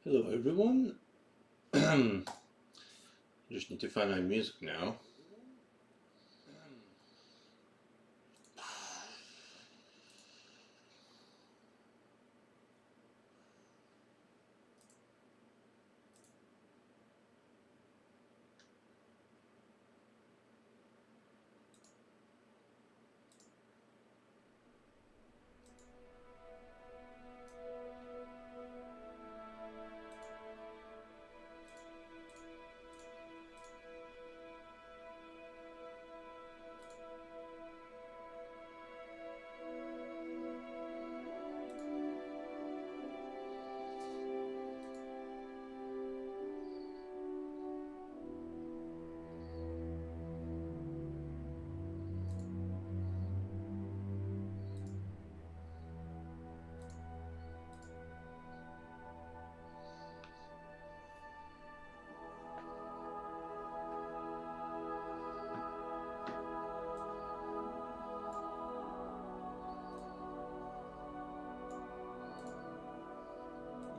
Hello everyone. Just need to find my music now.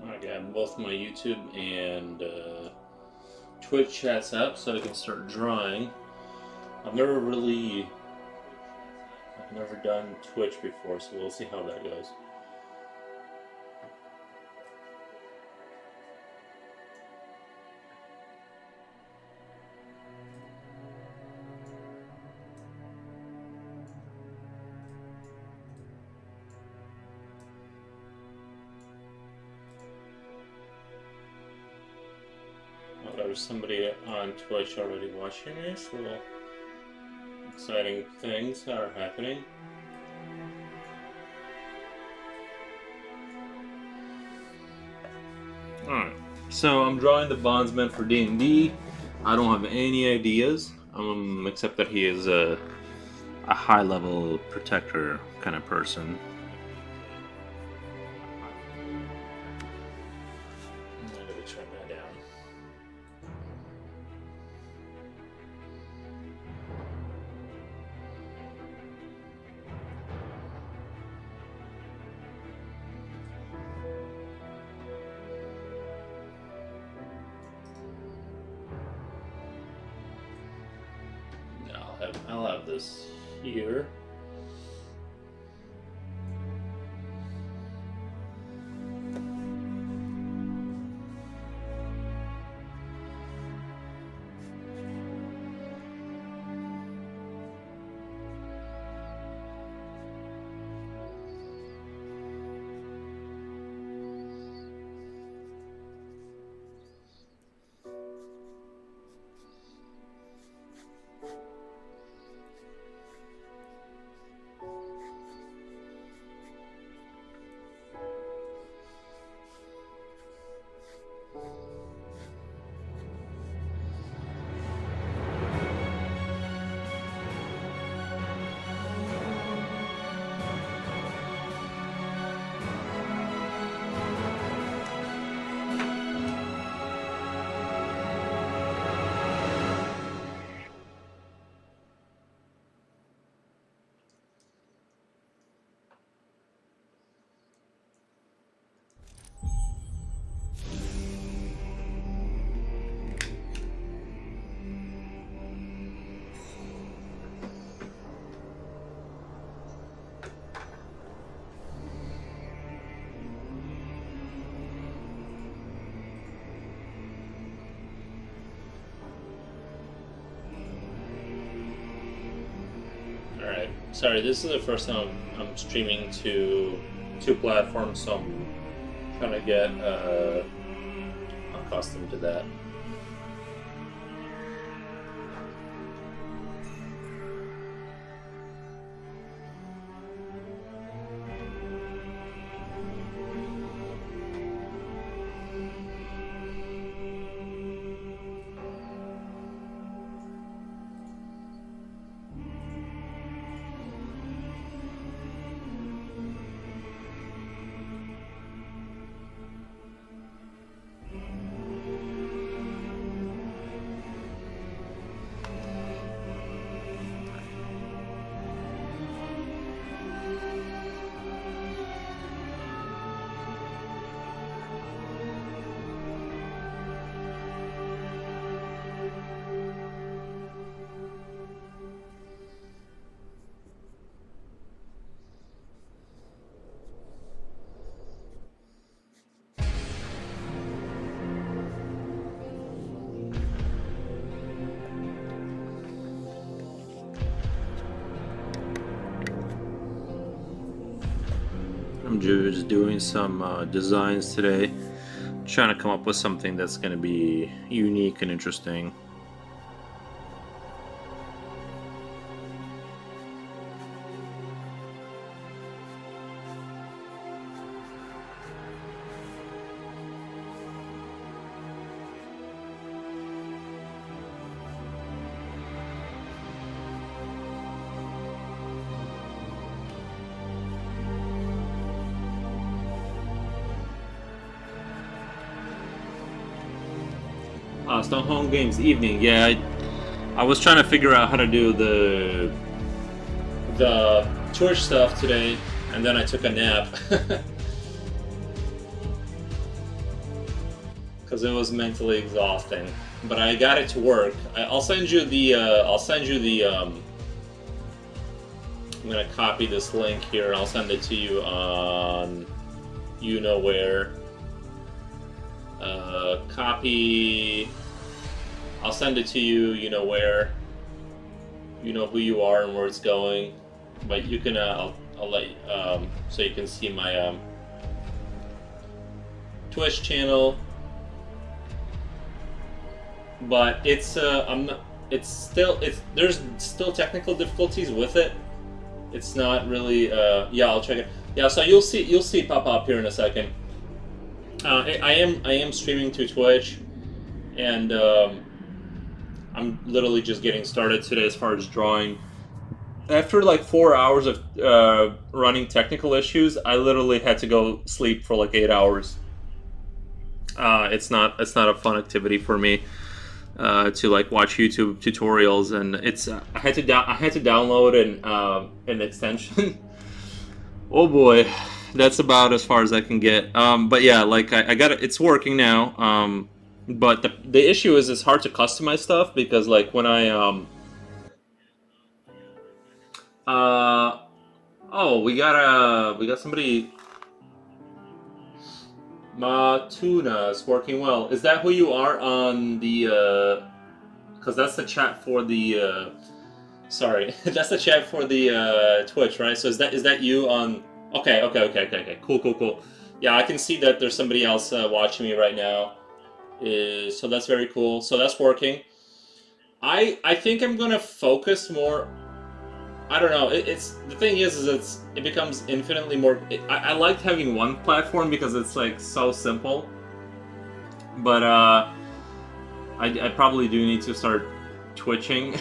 I got both my YouTube and Twitch chats up so I can start drawing. I've never done Twitch before, so we'll see how that goes. There's somebody on Twitch already watching me, so exciting things are happening. Alright, so I'm drawing the Bondsman for D&D. I don't have any ideas, except that he is a high-level protector kind of person. I'm going to turn that down. I'll have this here. Alright, sorry, this is the first time I'm streaming to two platforms, so I'm trying to get accustomed to that. I'm just doing some designs today, trying to come up with something that's going to be unique and interesting. Stone Home Games evening. Yeah, I was trying to figure out how to do the Twitch stuff today, and then I took a nap because it was mentally exhausting. But I got it to work. I'll send you the. I'm gonna copy this link here, and I'll send it to you on you know where. Copy. I'll send it to you, you know where. You know who you are and where it's going. But you can, I'll let you, so you can see my Twitch channel. But it's, there's still technical difficulties with it. It's not really, yeah, I'll check it. Yeah, so you'll see it pop up here in a second. I am streaming to Twitch, and I'm literally just getting started today as far as drawing. After like 4 hours of running technical issues, I literally had to go sleep for like 8 hours. It's not a fun activity for me to like watch YouTube tutorials, and it's I had to download an extension. Oh boy. That's about as far as I can get. But yeah, like I got it. It's working now. But the issue is it's hard to customize stuff because like when I oh, we got somebody. Matuna is working well. Is that who you are on the? Because that's the chat for the. Sorry, that's the chat for the Twitch, right? So is that you on? Okay. Cool. Yeah, I can see that there's somebody else watching me right now. So that's very cool. So that's working. I think I'm gonna focus more. I don't know. It's the thing is it becomes infinitely more. I liked having one platform because it's like so simple. But I probably do need to start twitching.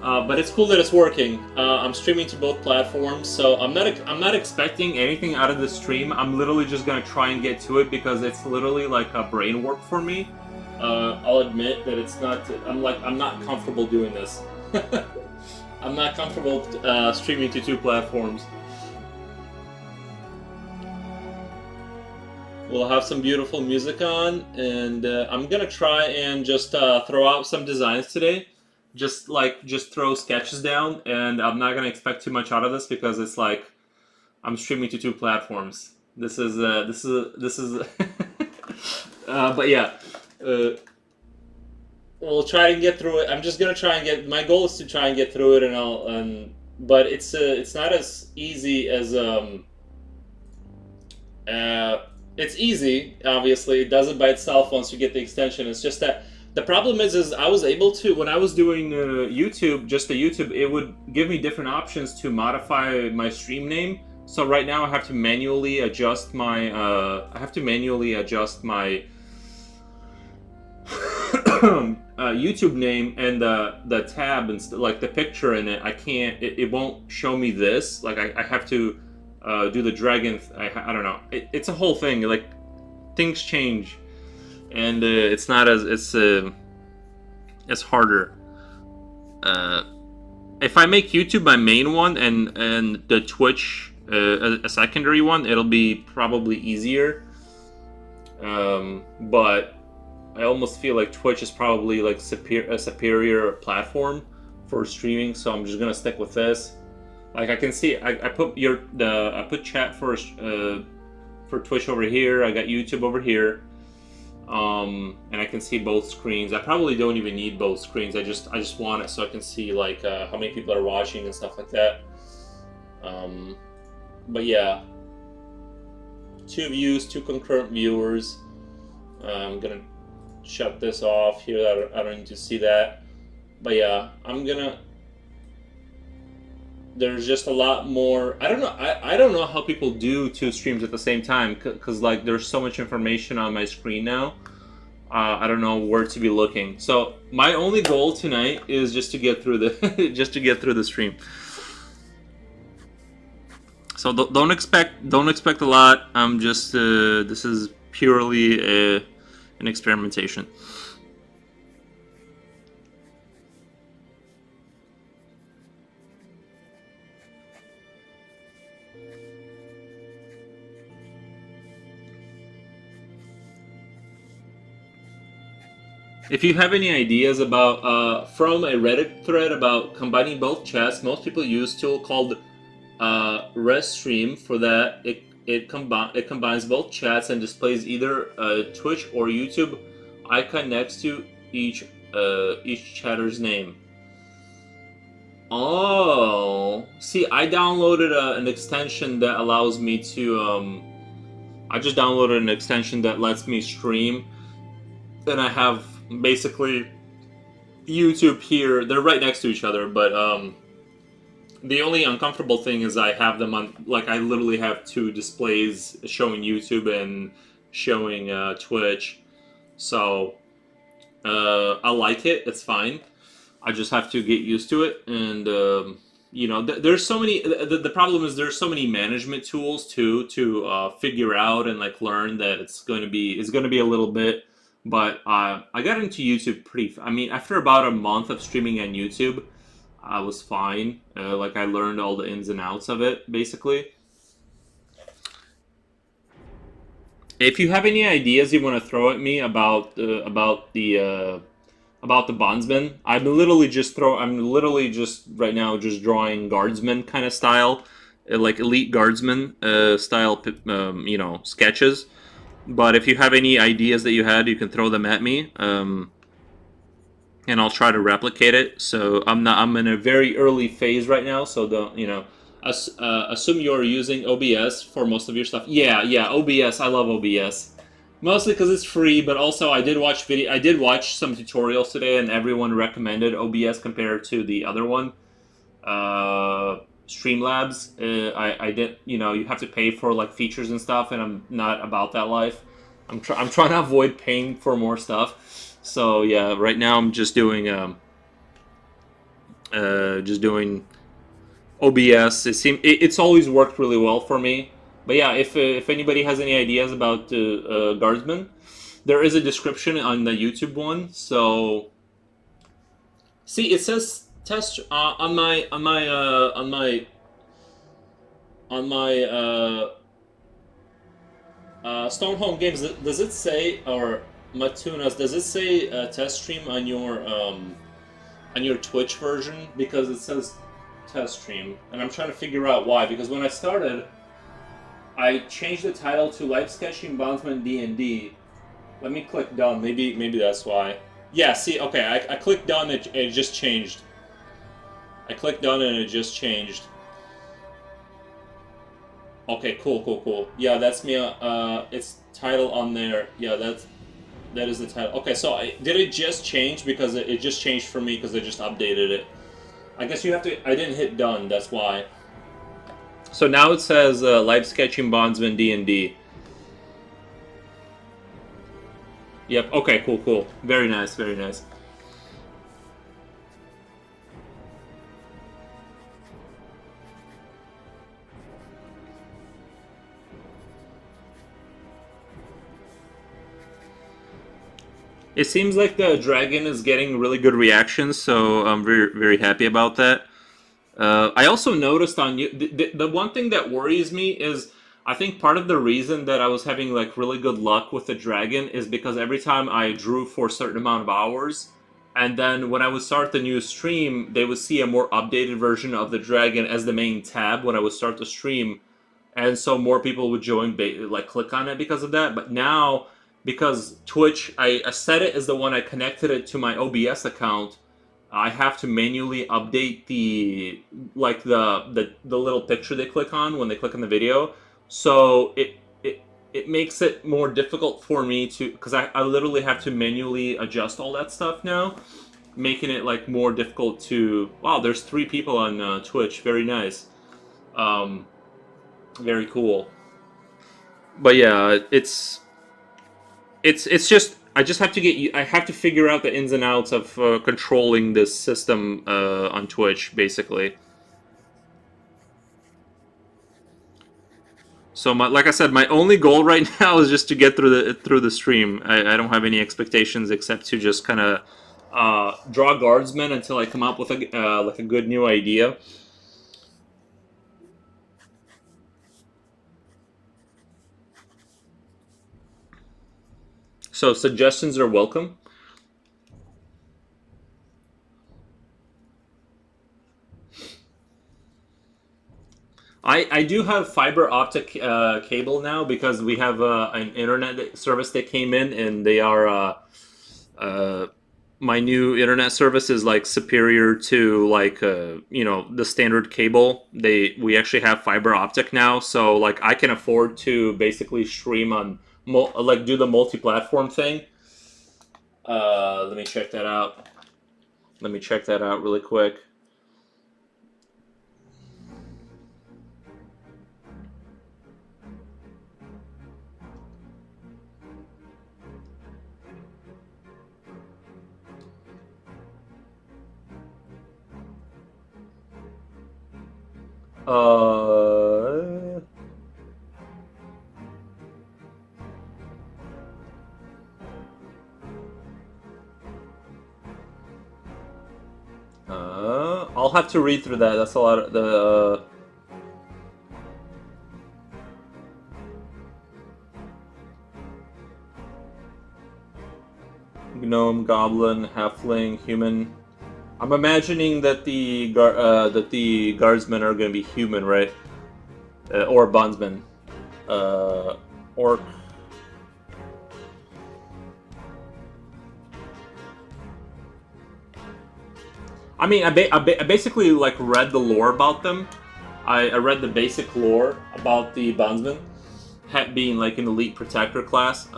But it's cool that it's working. I'm streaming to both platforms, so I'm not expecting anything out of the stream. I'm literally just gonna try and get to it because it's literally like a brain work for me. I'll admit that it's not. I'm not comfortable doing this. I'm not comfortable streaming to two platforms. We'll have some beautiful music on, and I'm gonna try and just throw out some designs today. Just throw sketches down, and I'm not gonna expect too much out of this because it's like I'm streaming to two platforms. This is but yeah, we'll try and get through it. I'm just gonna try and get. My goal is to try and get through it, but it's not as easy as it's easy. Obviously, it does it by itself once you get the extension. It's just that. The problem is I was able to, when I was doing YouTube, just the YouTube, it would give me different options to modify my stream name. So right now I have to manually adjust my, YouTube name and the tab and like the picture in it. I can't, it won't show me this. Like I have to do the dragon, I don't know. It's a whole thing, like things change. And it's not as it's harder. If I make YouTube my main one and the Twitch a secondary one, it'll be probably easier. But I almost feel like Twitch is probably like a superior platform for streaming, so I'm just gonna stick with this. Like I can see, I put I put chat for Twitch over here. I got YouTube over here. And I can see both screens. I probably don't even need both screens. I just want it so I can see like how many people are watching and stuff like that. But yeah, 2 views, 2 concurrent viewers. I'm gonna shut this off here. I don't need to see that. But yeah, I'm gonna. There's just a lot more. I don't know. I don't know how people do 2 streams at the same time because like there's so much information on my screen now. I don't know where to be looking. So my only goal tonight is just to get through the just to get through the stream. So don't expect a lot. I'm just this is purely an experimentation. If you have any ideas about from a Reddit thread about combining both chats, most people use a tool called Restream for that. It combines both chats and displays either Twitch or YouTube icon next to each chatter's name. Oh, see, I downloaded an extension that allows me to. I just downloaded an extension that lets me stream, and I have basically YouTube here. They're right next to each other, but the only uncomfortable thing is I have them on, like, I literally have 2 displays showing YouTube and showing Twitch. So I like it. It's fine. I just have to get used to it, and you know, there's so many. The problem is there's so many management tools too to figure out and like learn that it's going to be a little bit. But I got into YouTube I mean, after about a month of streaming on YouTube, I was fine. Like I learned all the ins and outs of it, basically. If you have any ideas you want to throw at me about the Bondsman, I'm literally just right now just drawing guardsman kind of style, like elite guardsman style, you know, sketches. But if you have any ideas that you had, you can throw them at me, and I'll try to replicate it. So I'm in a very early phase right now, so don't, you know, assume you're using OBS for most of your stuff. Yeah, OBS. I love OBS. Mostly because it's free, but also I did watch some tutorials today, and everyone recommended OBS compared to the other one, Streamlabs. I did, you know, you have to pay for like features and stuff, and I'm not about that life. I'm trying to avoid paying for more stuff. So yeah, right now I'm just doing OBS. It's always worked really well for me. But yeah, if anybody has any ideas about Guardsman, there is a description on the YouTube one. So see, it says test on my Stoneholm Games. Does it say, or Matunas? Does it say test stream on your Twitch version? Because it says test stream, and I'm trying to figure out why. Because when I started, I changed the title to Live Sketching Bondsman D&D. Let me click done. Maybe that's why. Yeah, see, okay, I clicked done, it just changed. I clicked done and it just changed. Okay, cool. Yeah, that's me. It's title on there. Yeah, that is the title. Okay, so did it just change? Because it just changed for me because I just updated it. I guess you have to. I didn't hit done. That's why. So now it says Live Sketching Bondsman D&D. Yep. Okay. Cool. Very nice. It seems like the dragon is getting really good reactions, so I'm very happy about that. I also noticed on you the one thing that worries me is I think part of the reason that I was having like really good luck with the dragon is because every time I drew for a certain amount of hours, and then when I would start the new stream, they would see a more updated version of the dragon as the main tab when I would start the stream, and so more people would join, like click on it because of that. But now, because Twitch, I set it as the one I connected it to my OBS account, I have to manually update the like the little picture they click on when they click on the video. So it makes it more difficult for me to, because I literally have to manually adjust all that stuff now, making it like more difficult to. Wow, there's 3 people on Twitch. Very nice. Um, very cool. But yeah, it's just I just have to I have to figure out the ins and outs of controlling this system on Twitch, basically. So like I said, my only goal right now is just to get through the stream. I don't have any expectations except to just kind of draw guardsmen until I come up with a like a good new idea. So suggestions are welcome. I do have fiber optic cable now because we have an internet service that came in, and they are uh, my new internet service is like superior to like the standard cable. We actually have fiber optic now, so like I can afford to basically stream on like do the multi-platform thing. Let me check that out. Let me check that out really quick. Uh, I'll have to read through that. That's a lot of the. Gnome, goblin, halfling, human. I'm imagining that the guardsmen are going to be human, right? Or bondsmen. Orc. I mean, I basically like read the lore about them. I read the basic lore about the bondsmen being like an elite protector class.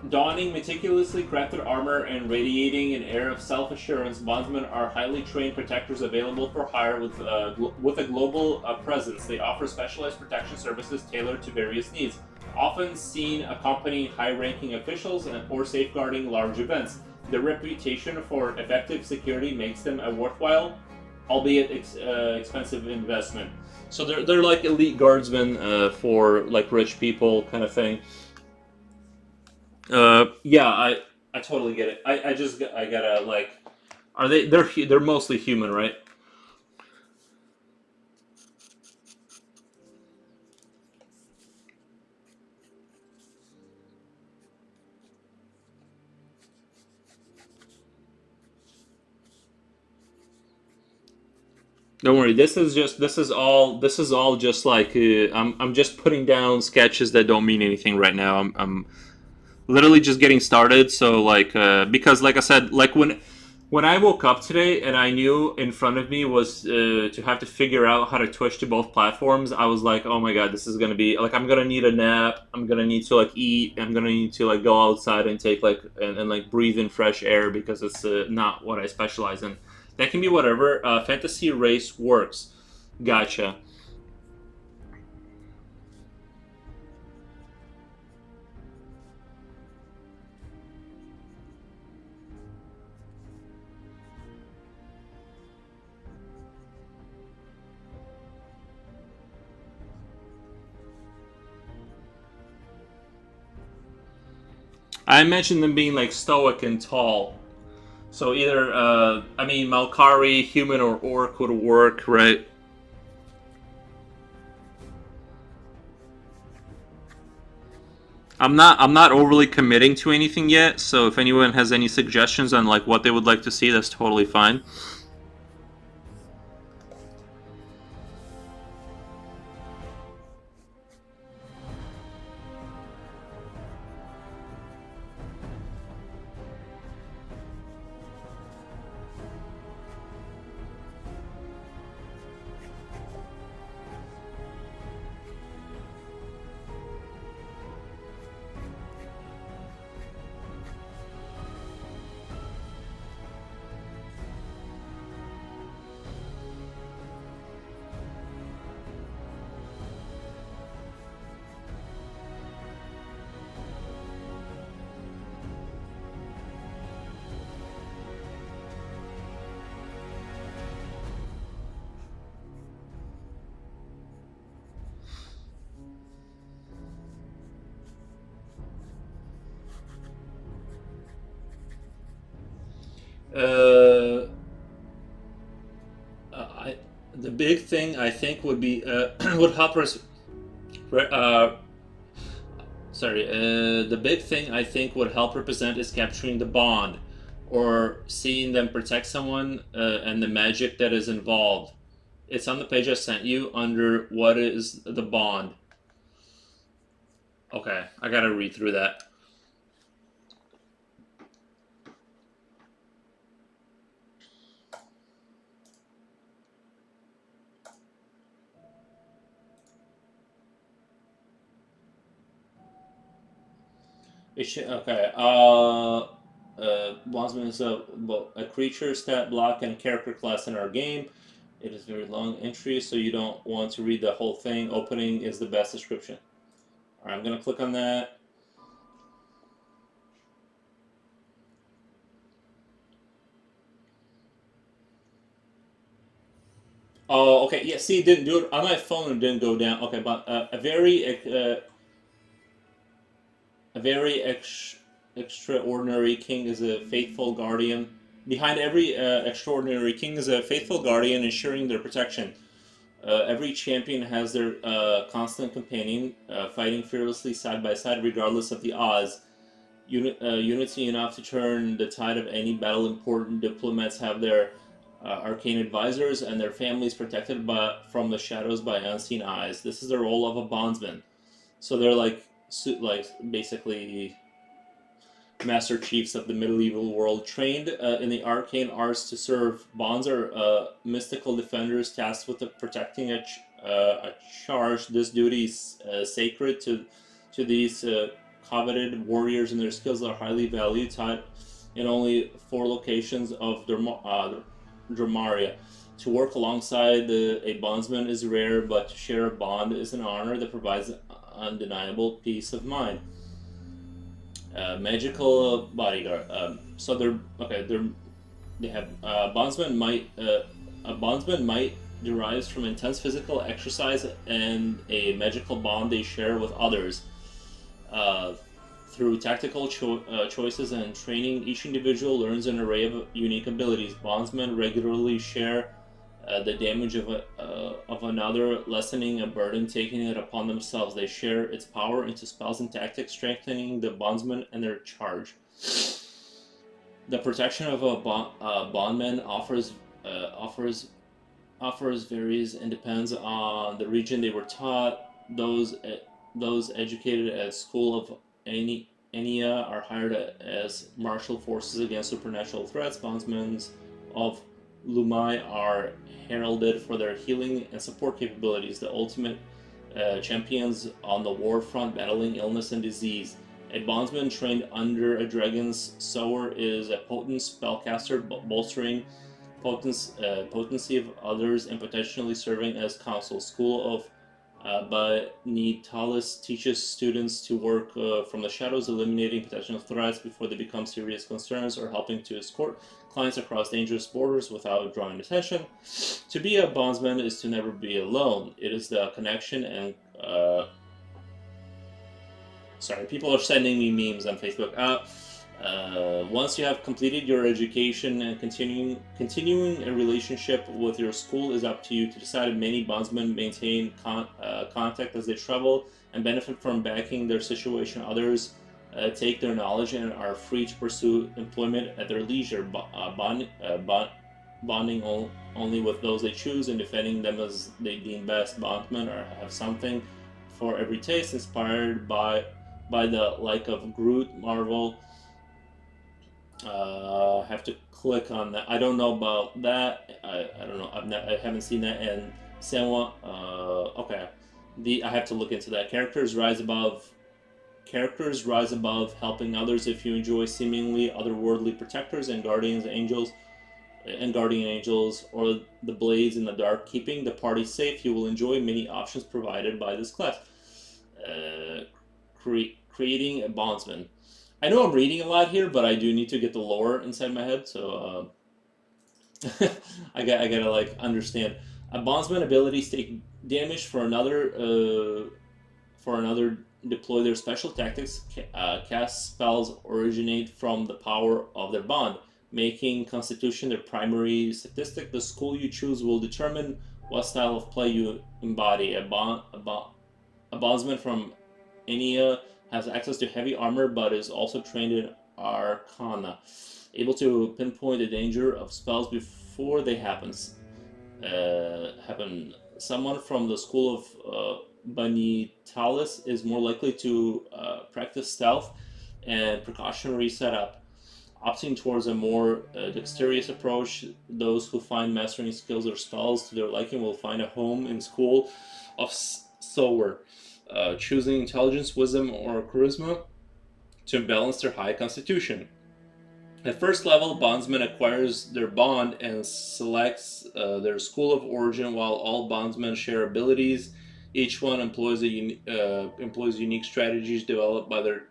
Donning meticulously crafted armor and radiating an air of self-assurance, bondsmen are highly trained protectors available for hire with a global presence. They offer specialized protection services tailored to various needs, often seen accompanying high-ranking officials or safeguarding large events. Their reputation for effective security makes them a worthwhile, albeit expensive investment. So they're like elite guardsmen for like rich people kind of thing. Yeah, I totally get it. I gotta like, are they're mostly human, right? Don't worry. This is all just like I'm just putting down sketches that don't mean anything right now. I'm literally just getting started. So like because like I said, like when I woke up today and I knew in front of me was to have to figure out how to Twitch to both platforms, I was like, oh my god, this is gonna be like I'm gonna need a nap. I'm gonna need to like eat. I'm gonna need to like go outside and take like and like breathe in fresh air because it's not what I specialize in. That can be whatever. Fantasy race works. Gotcha. I imagine them being like stoic and tall. So either, I mean, Malkari, human or orc would work, right? I'm not overly committing to anything yet. So if anyone has any suggestions on like what they would like to see, that's totally fine. Uh, I, the big thing I think would be would help us. Uh, the big thing I think would help represent is capturing the bond, or seeing them protect someone, and the magic that is involved. It's on the page I sent you under what is the bond. Okay, I gotta read through that. Okay. Bondsman is a creature, stat block, and character class in our game. It is very long entry, so you don't want to read the whole thing. Opening is the best description. All right, I'm gonna click on that. Oh, okay. Yeah. See, it didn't do it on my phone. It didn't go down. Okay, but a very extraordinary king is a faithful guardian. Behind every extraordinary king is a faithful guardian ensuring their protection. Every champion has their constant companion, fighting fearlessly side by side regardless of the odds. Unity enough to turn the tide of any battle. Important diplomats have their arcane advisors and their families protected from the shadows by unseen eyes. This is the role of a bondsman. So they're like basically master chiefs of the medieval world, trained in the arcane arts to serve. Bonds are mystical defenders tasked with protecting a charge. This duty is sacred to these coveted warriors, and their skills are highly valued. Taught in only 4 locations of Dramaria. To work alongside a bondsman is rare, but to share a bond is an honor that provides undeniable peace of mind. Magical bodyguard. So they're okay. They have a bondsman might derives from intense physical exercise and a magical bond they share with others. Uh, Through tactical choices and training, each individual learns an array of unique abilities. Bondsmen regularly share the damage of another, lessening a burden, taking it upon themselves. They share its power into spells and tactics, strengthening the bondsman and their charge. The protection of a bondman offers varies and depends on the region they were taught. Those educated at School of Enia are hired as martial forces against supernatural threats. Bondsmen of Lumai are heralded for their healing and support capabilities, the ultimate champions on the war front battling illness and disease. A bondsman trained under a dragon's sower is a potent spellcaster, bolstering potency of others and potentially serving as counsel. School of Banitalis teaches students to work from the shadows, eliminating potential threats before they become serious concerns, or helping to escort clients across dangerous borders without drawing attention. To be a bondsman is to never be alone. It is the connection and sorry, people are sending me memes on Facebook. Once you have completed your education and continuing a relationship with your school is up to you to decide. Many bondsmen maintain contact as they travel and benefit from backing their situation. Others take their knowledge and are free to pursue employment at their leisure, bonding only with those they choose and defending them as they deem best. Bondmen have something for every taste, inspired by the like of Groot, Marvel. Have to click on that. I don't know about that. I don't know. I haven't seen that. And Sanwa. Okay. I have to look into that. Characters rise above. Characters rise above helping others. If you enjoy seemingly otherworldly protectors and guardian angels, or the blades in the dark, keeping the party safe, you will enjoy many options provided by this class. Creating a bondsman. I know I'm reading a lot here, but I do need to get the lore inside my head, so I gotta like understand. A bondsman abilities take damage for another. Deploy their special tactics. Cast spells originate from the power of their bond. making constitution their primary statistic. The school you choose will determine what style of play you embody. A bondsman from Enia has access to heavy armor, but is also trained in Arcana, able to pinpoint the danger of spells before they happen. Someone from the school of Bunnytalis is more likely to practice stealth and precautionary setup, opting towards a more dexterous approach. Those who find mastering skills or spells to their liking will find a home in school of Sower, choosing intelligence, wisdom, or charisma to balance their high constitution. At first level, bondsman acquires their bond and selects their school of origin, while all bondsmen share abilities. Each one employs unique strategies developed by their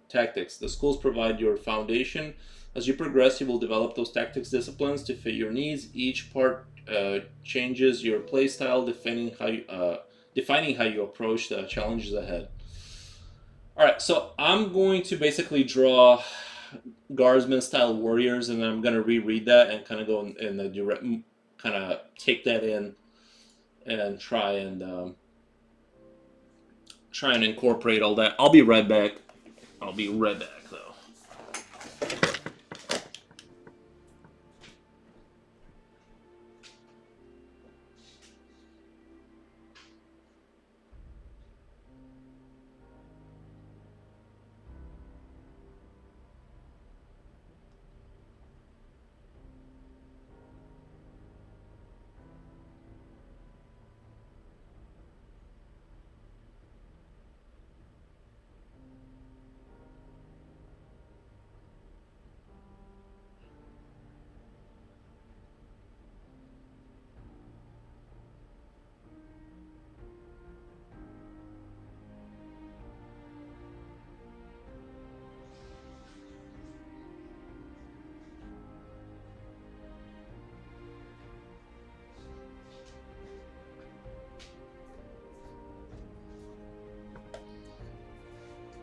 tactics. The schools provide your foundation. As you progress, you will develop those tactics disciplines to fit your needs. Each part changes your playstyle, defining how you approach the challenges ahead. All right, so I'm going to basically draw guardsman style warriors, and then I'm going to reread that and kind of go in the direct, kind of take that in and try and incorporate all that. I'll be right back. Though.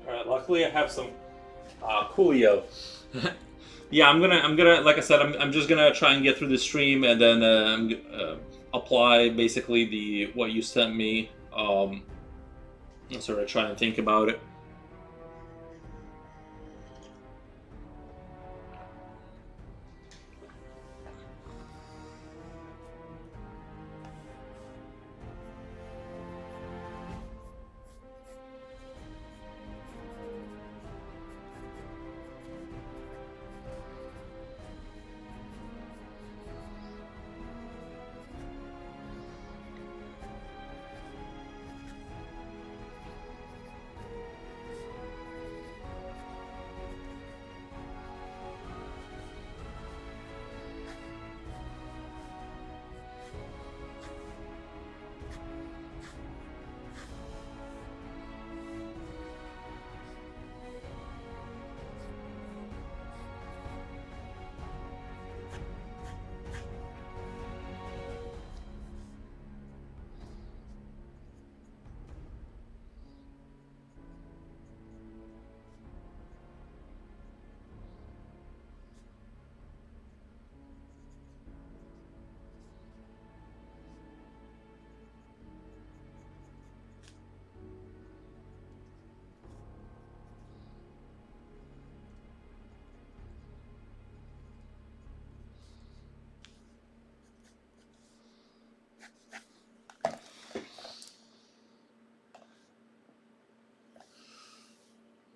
All right, luckily I have some Coolio. Yeah, I'm gonna, like I said, I'm just gonna try and get through the stream and then apply basically what you sent me. Sort of try and think about it.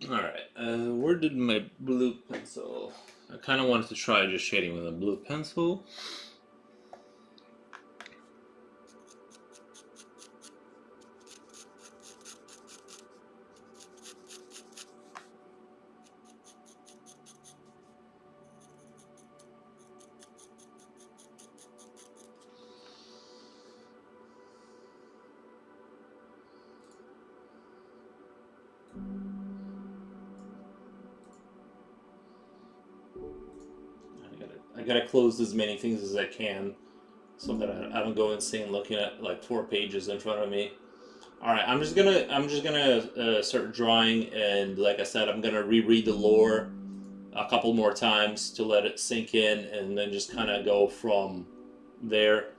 Alright, where did my blue pencil... I kind of wanted to try just shading with a blue pencil. I gotta close as many things as I can so that I don't go insane looking at like 4 pages in front of me. All right, I'm just gonna start drawing, and like I said, I'm gonna reread the lore a couple more times to let it sink in, and then just kind of go from there.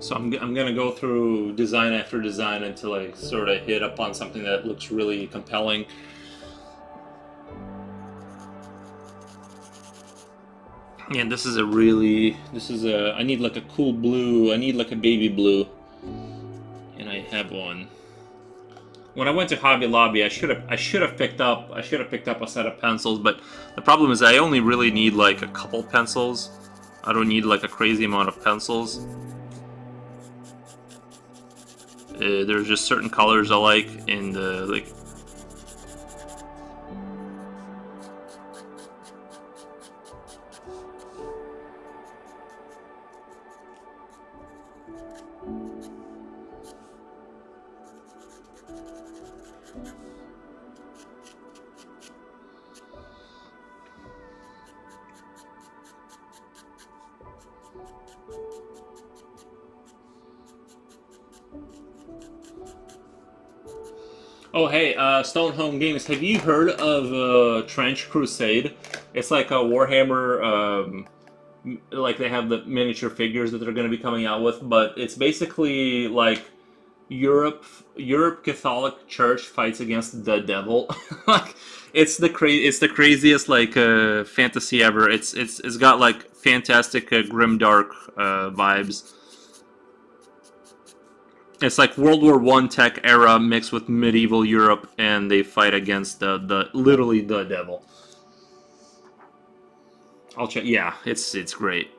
So I'm gonna go through design after design until I sort of hit upon something that looks really compelling. And this is a I need like a cool blue. I need like a baby blue, and I have one. When I went to Hobby Lobby, I should have picked up a set of pencils, but the problem is I only really need like a couple pencils. I don't need like a crazy amount of pencils. There's just certain colors I like, and like. Oh hey, Stone Home Games, have you heard of Trench Crusade? It's like a Warhammer. Like they have the miniature figures that they're going to be coming out with, but it's basically like Europe Catholic Church fights against the devil. Like it's the craziest like fantasy ever. It's got like fantastic grimdark vibes. It's like World War One tech era mixed with medieval Europe, and they fight against the literally the devil. I'll check. Yeah, it's great.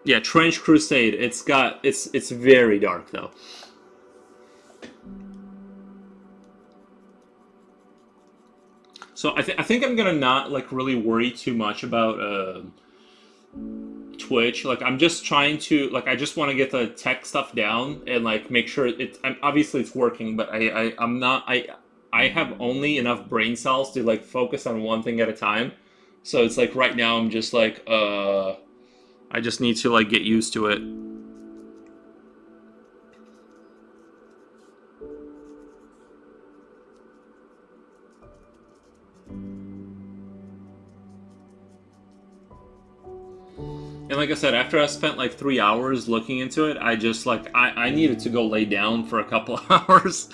Yeah, Trench Crusade. It's very dark though. So I think I'm gonna not like really worry too much about Twitch. Like I'm just trying to like I just want to get the tech stuff down and like make sure obviously it's working, but I'm not I have only enough brain cells to like focus on one thing at a time. So it's like right now I'm just like I just need to like get used to it. And like I said, after I spent like 3 hours looking into it, I just like I needed to go lay down for a couple hours.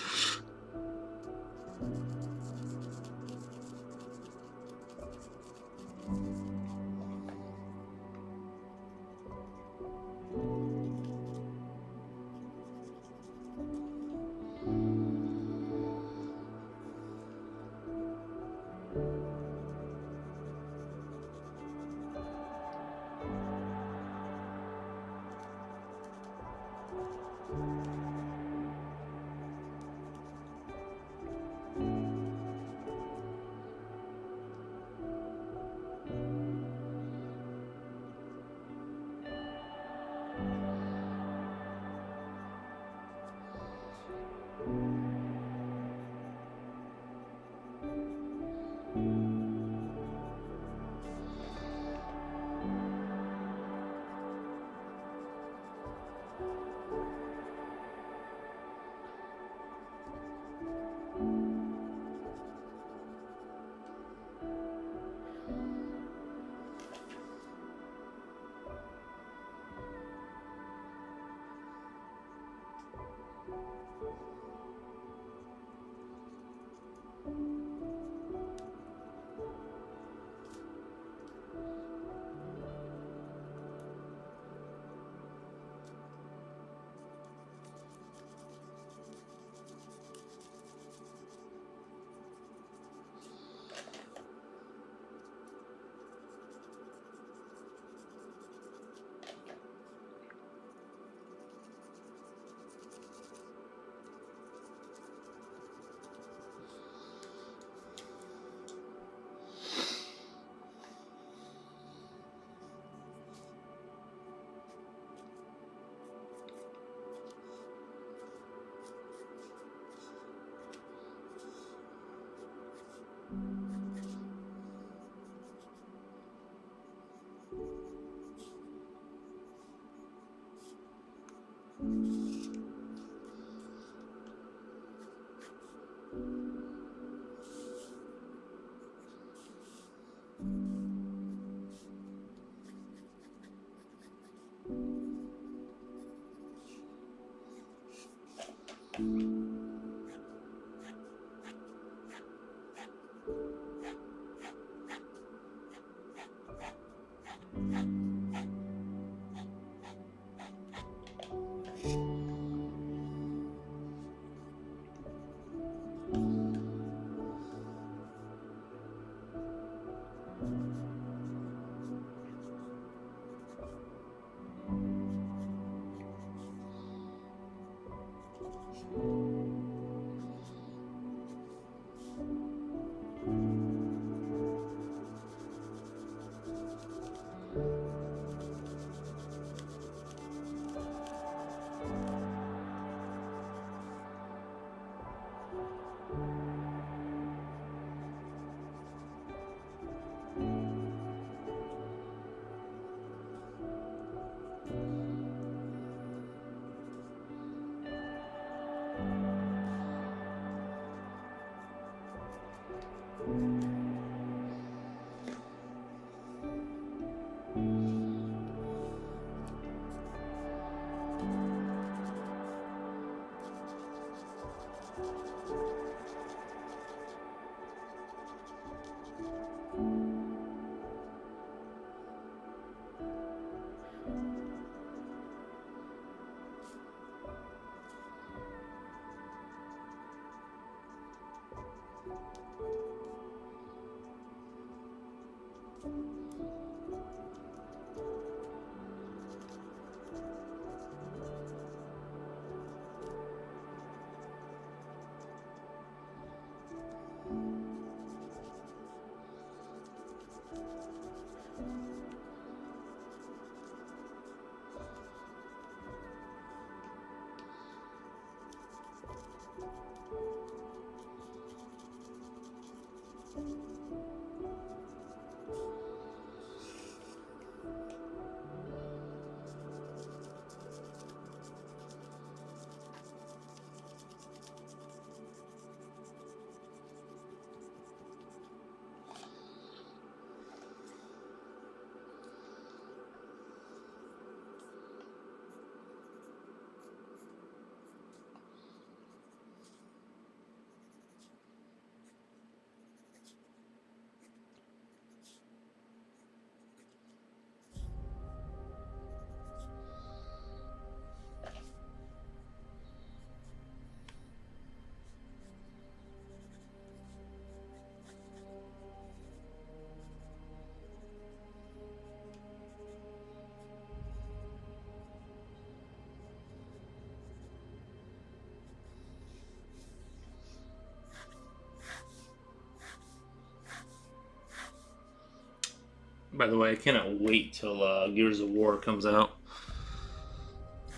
By the way, I cannot wait till Gears of War comes out.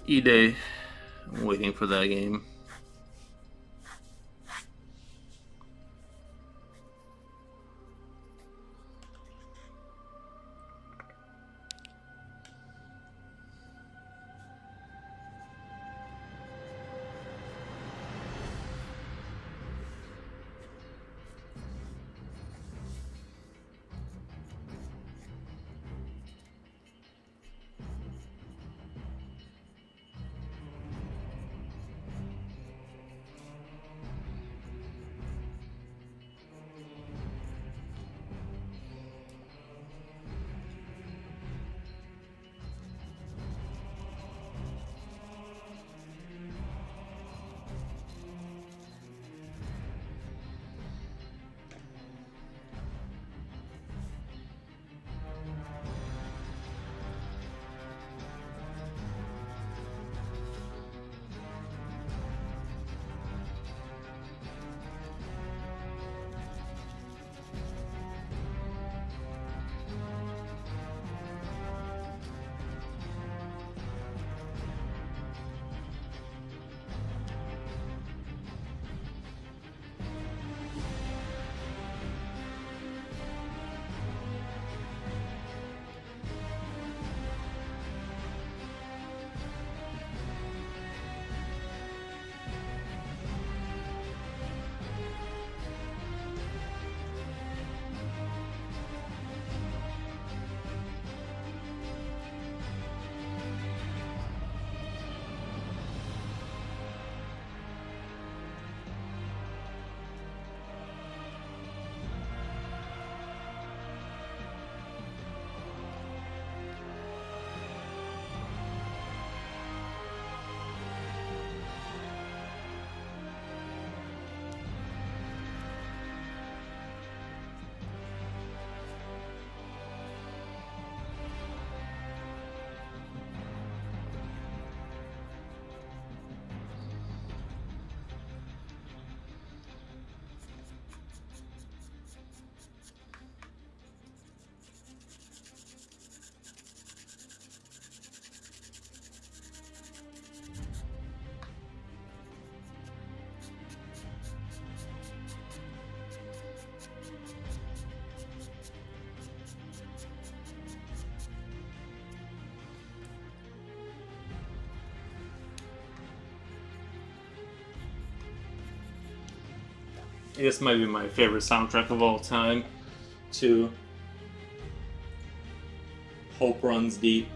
E-Day. I'm waiting for that game. This might be my favorite soundtrack of all time, to Hope Runs Deep.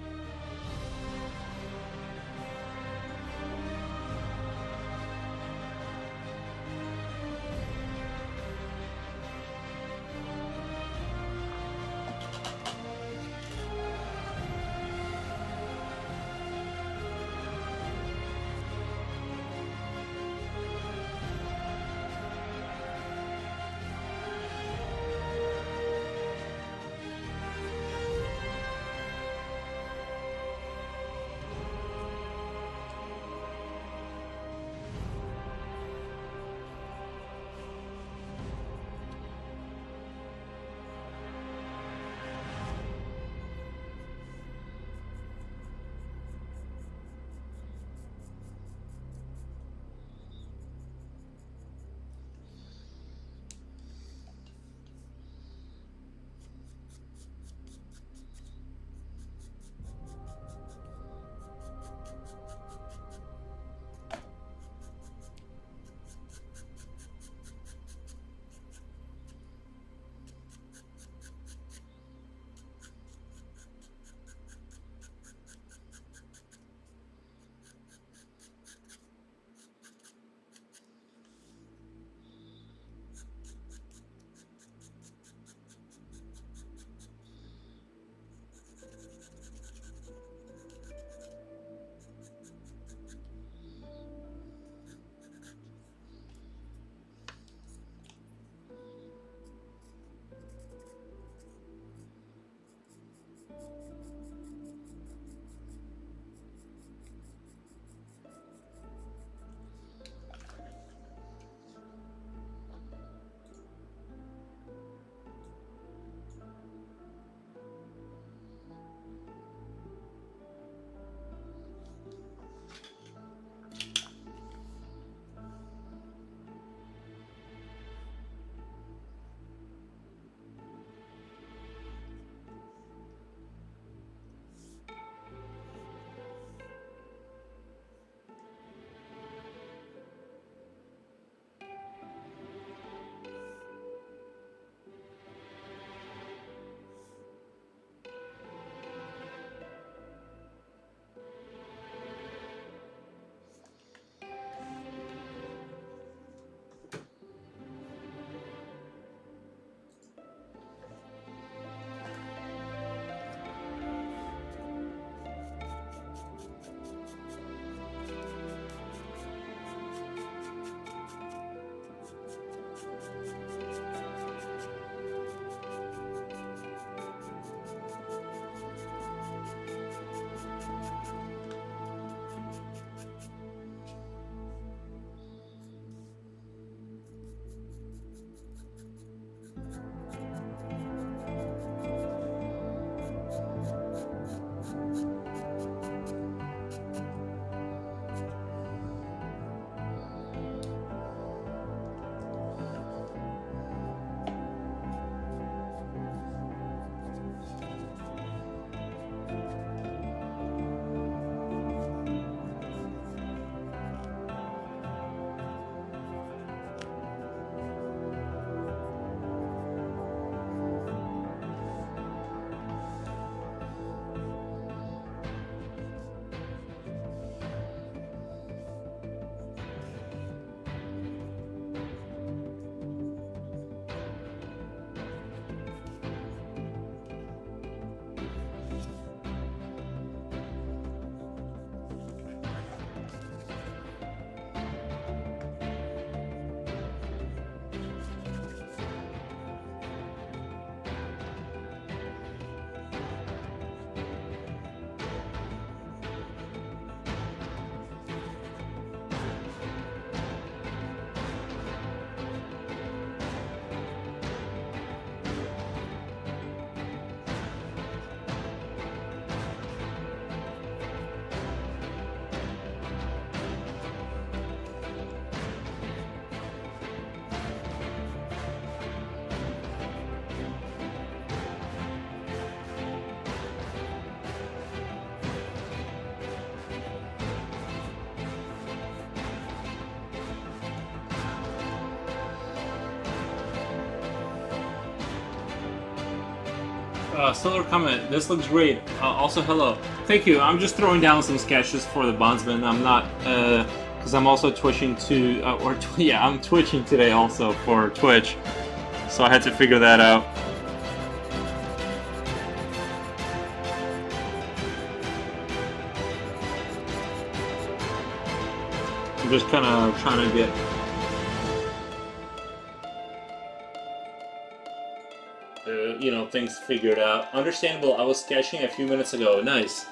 Stellar comment. This looks great. Also, hello. Thank you. I'm just throwing down some sketches for the Bondsman. I'm not, because I'm also twitching to, yeah, I'm twitching today also for Twitch. So I had to figure that out. I'm just kind of trying to get you know, things figured out. Understandable. I was sketching a few minutes ago. Nice.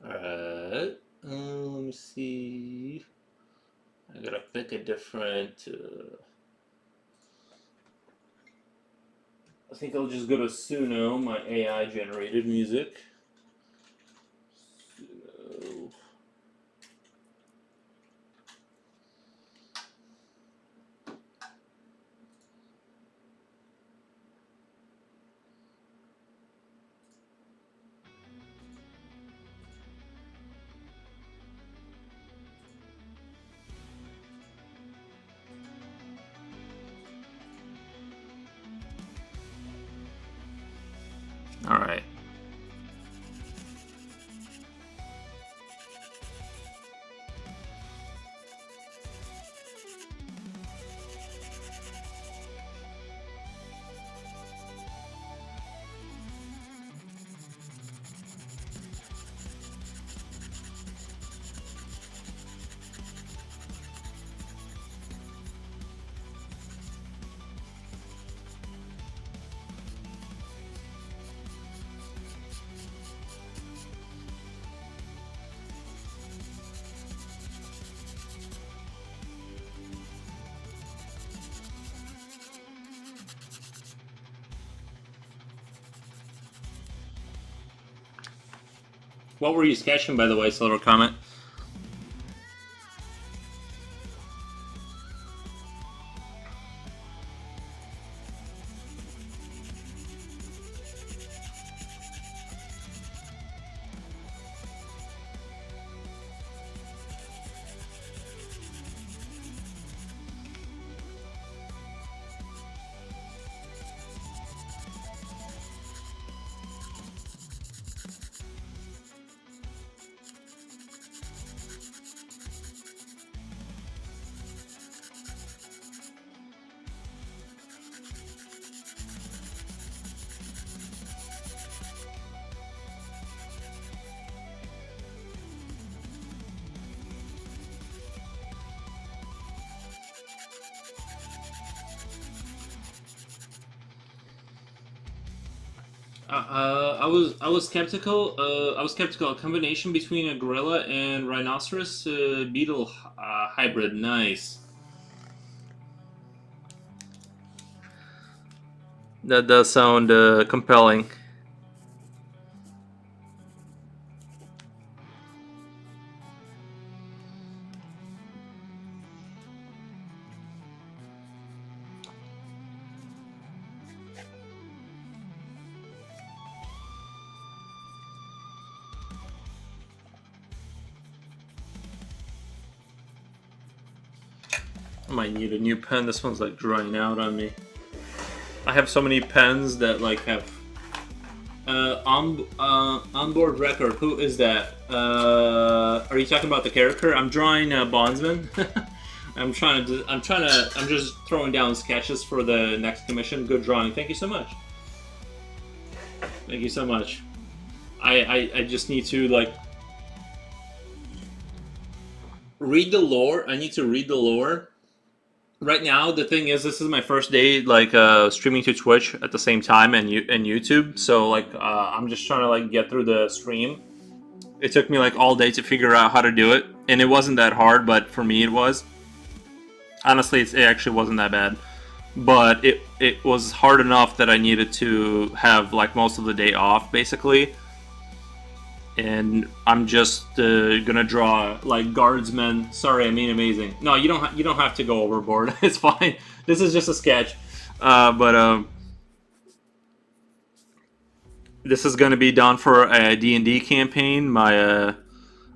Alright, let me see. I gotta pick a different. I think I'll just go to Suno, my AI generated music. Suno. All right. What were you sketching, by the way, Silver comment? I was skeptical. I was skeptical. A combination between a gorilla and rhinoceros beetle hybrid. Nice. That does sound compelling. I might need a new pen. This one's like drying out on me. I have so many pens that like have onboard record. Who is that? Are you talking about the character? I'm drawing Bondsman. I'm just throwing down sketches for the next commission. Good drawing. Thank you so much. Thank you so much. I just need to like read the lore. I need to read the lore Right now, the thing is, this is my first day like streaming to Twitch at the same time and YouTube. So like I'm just trying to like get through the stream. It took me like all day to figure out how to do it, and it wasn't that hard, but for me it was. Honestly, it actually wasn't that bad, but it was hard enough that I needed to have like most of the day off basically. And I'm just gonna draw like guardsmen. Sorry, I mean amazing. No, you don't have to go overboard. It's fine. This is just a sketch. But this is gonna be done for a D&D campaign my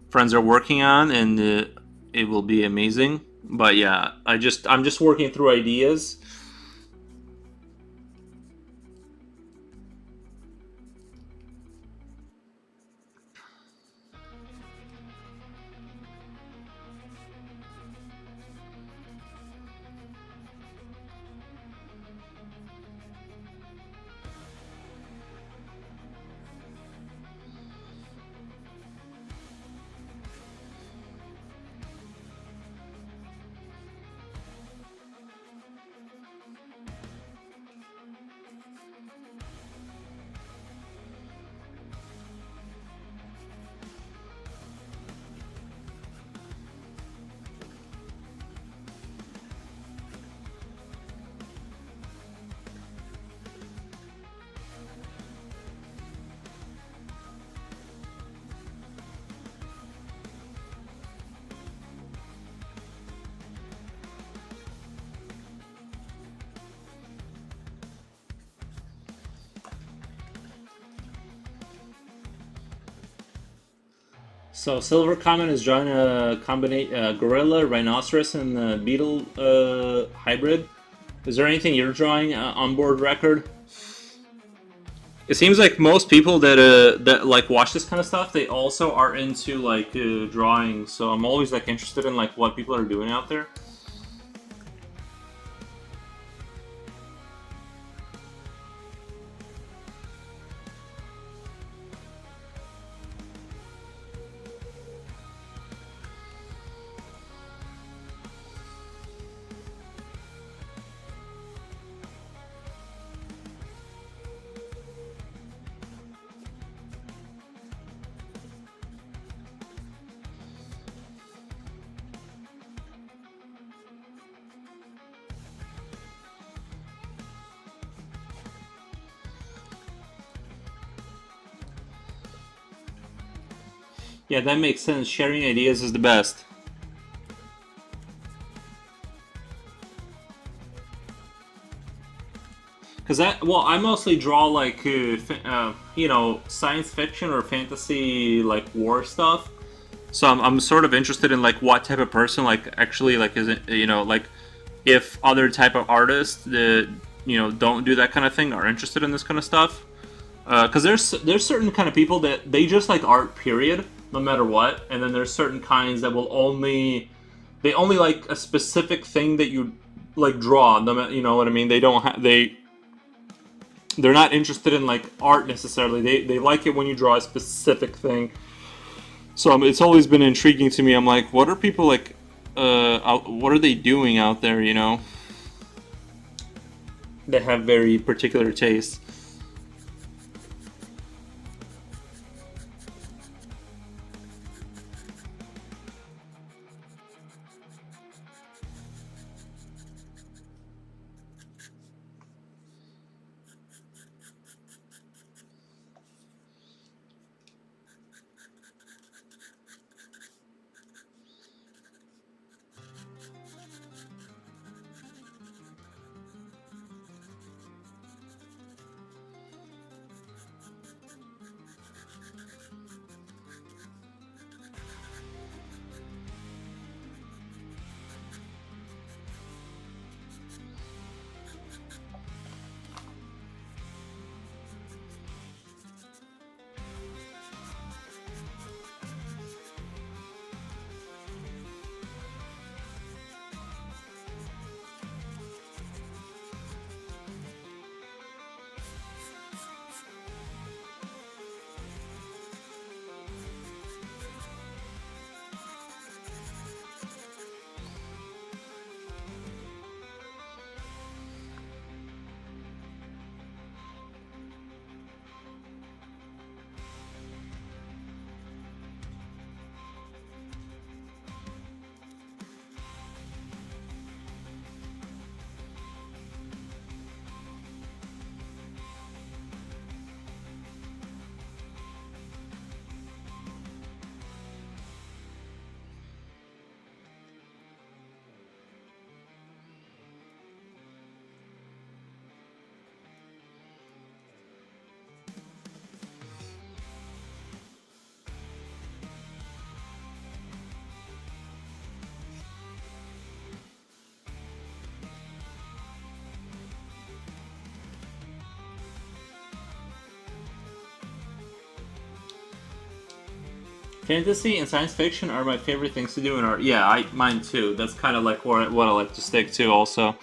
friends are working on, and it will be amazing. But yeah, I'm just working through ideas. So Silver Common is drawing a combination gorilla, rhinoceros, and beetle hybrid. Is there anything you're drawing on board record? It seems like most people that like watch this kind of stuff, they also are into like drawing. So I'm always like interested in like what people are doing out there. Yeah, that makes sense. Sharing ideas is the best. Because I mostly draw like science fiction or fantasy like war stuff. So I'm sort of interested in like what type of person like actually like is it like if other type of artists that don't do that kind of thing are interested in this kind of stuff. Because there's certain kind of people that they just like art period no matter what, and then there's certain kinds that will only like a specific thing that you like draw. You know what I mean? They don't they're not interested in like art necessarily. They like it when you draw a specific thing. So it's always been intriguing to me. I'm like, what are people like? What are they doing out there? They have very particular tastes. Fantasy and science fiction are my favorite things to do in art. Yeah, mine too. That's kind of like what I like to stick to also.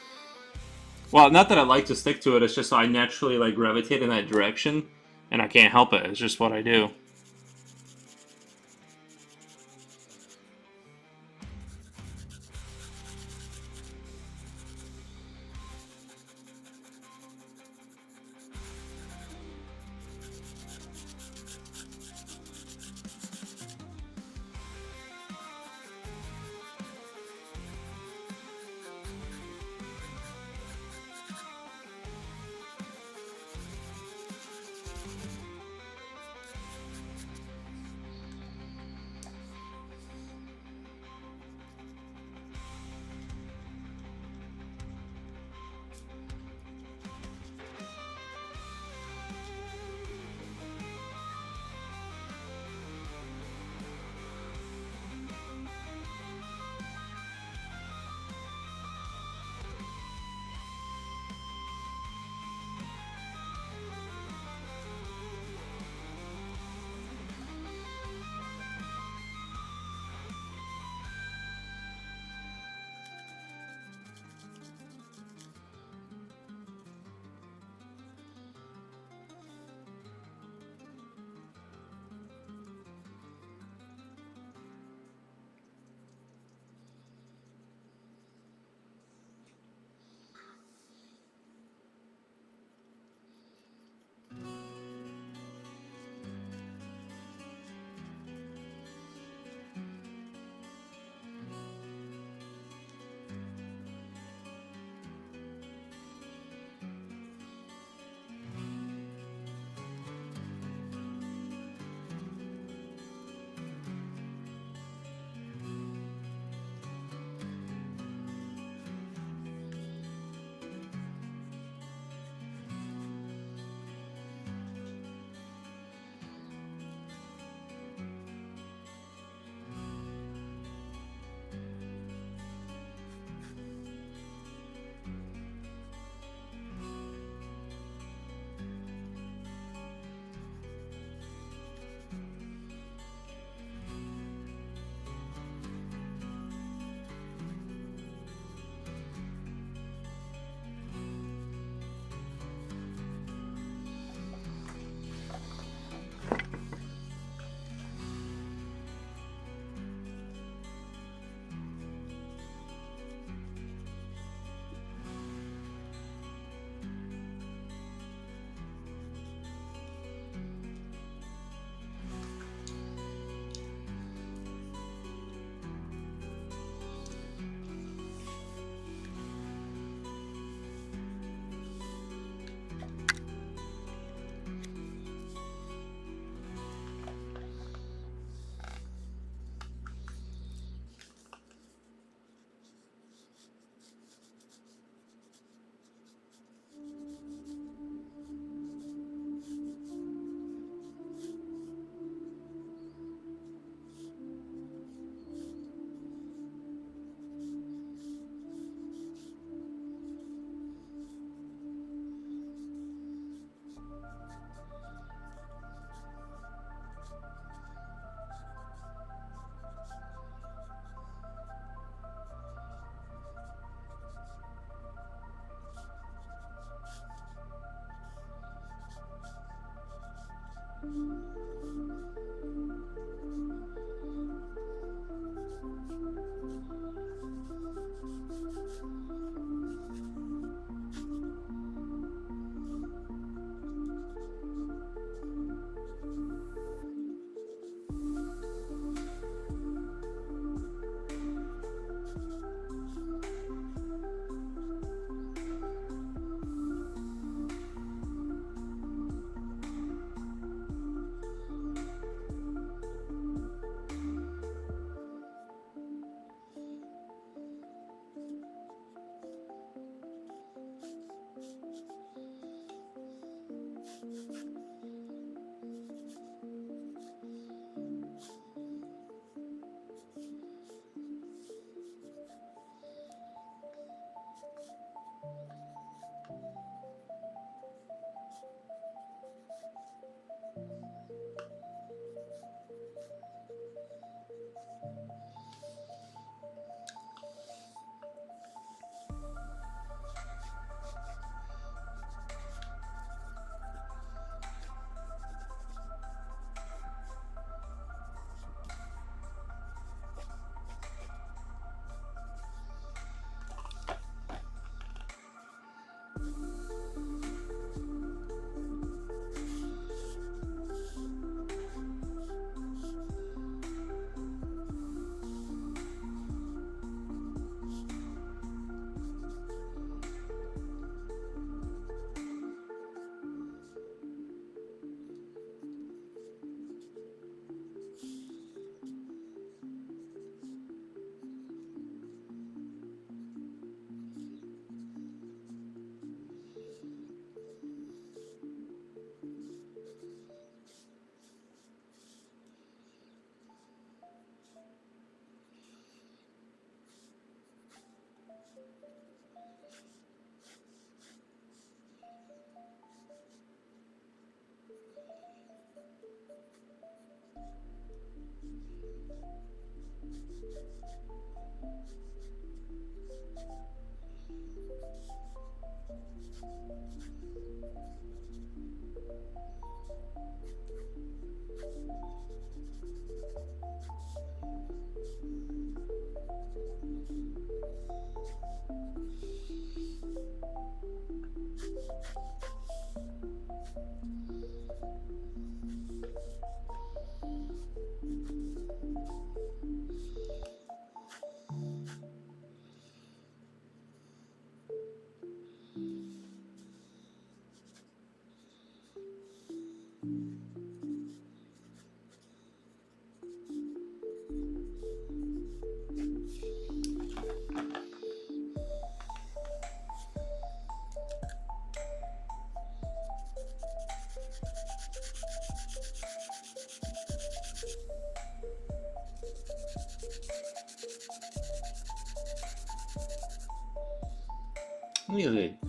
Well, not that I like to stick to it, it's just I naturally like gravitate in that direction, and I can't help it. It's just what I do.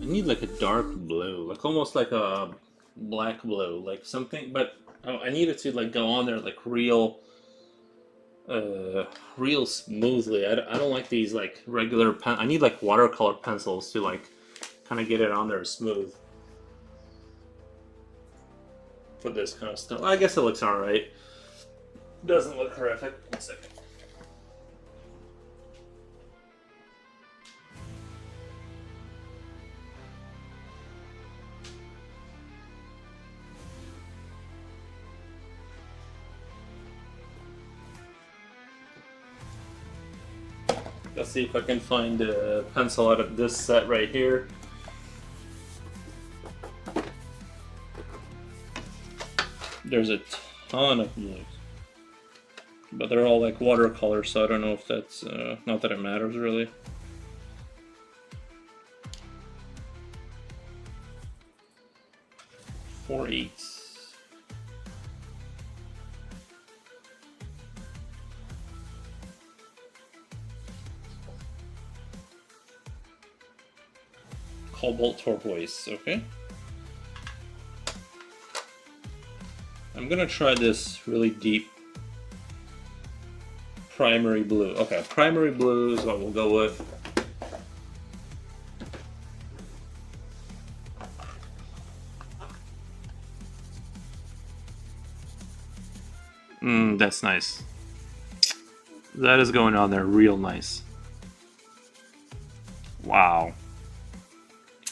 I need like a dark blue, like almost like a black blue, like something. But I need it to like go on there like uh, real smoothly. I don't like these like regular pen. I need like watercolor pencils to like kind of get it on there smooth for this kind of stuff. I guess it looks all right. Doesn't look horrific. One second. Let's see if I can find a pencil out of this set right here. There's a ton of blues, but they're all like watercolor, so I don't know if that's not that it matters really. Four eighths. Cobalt turquoise, okay. I'm gonna try this really deep primary blue. Okay, primary blue is what we'll go with. That's nice. That is going on there real nice. Wow.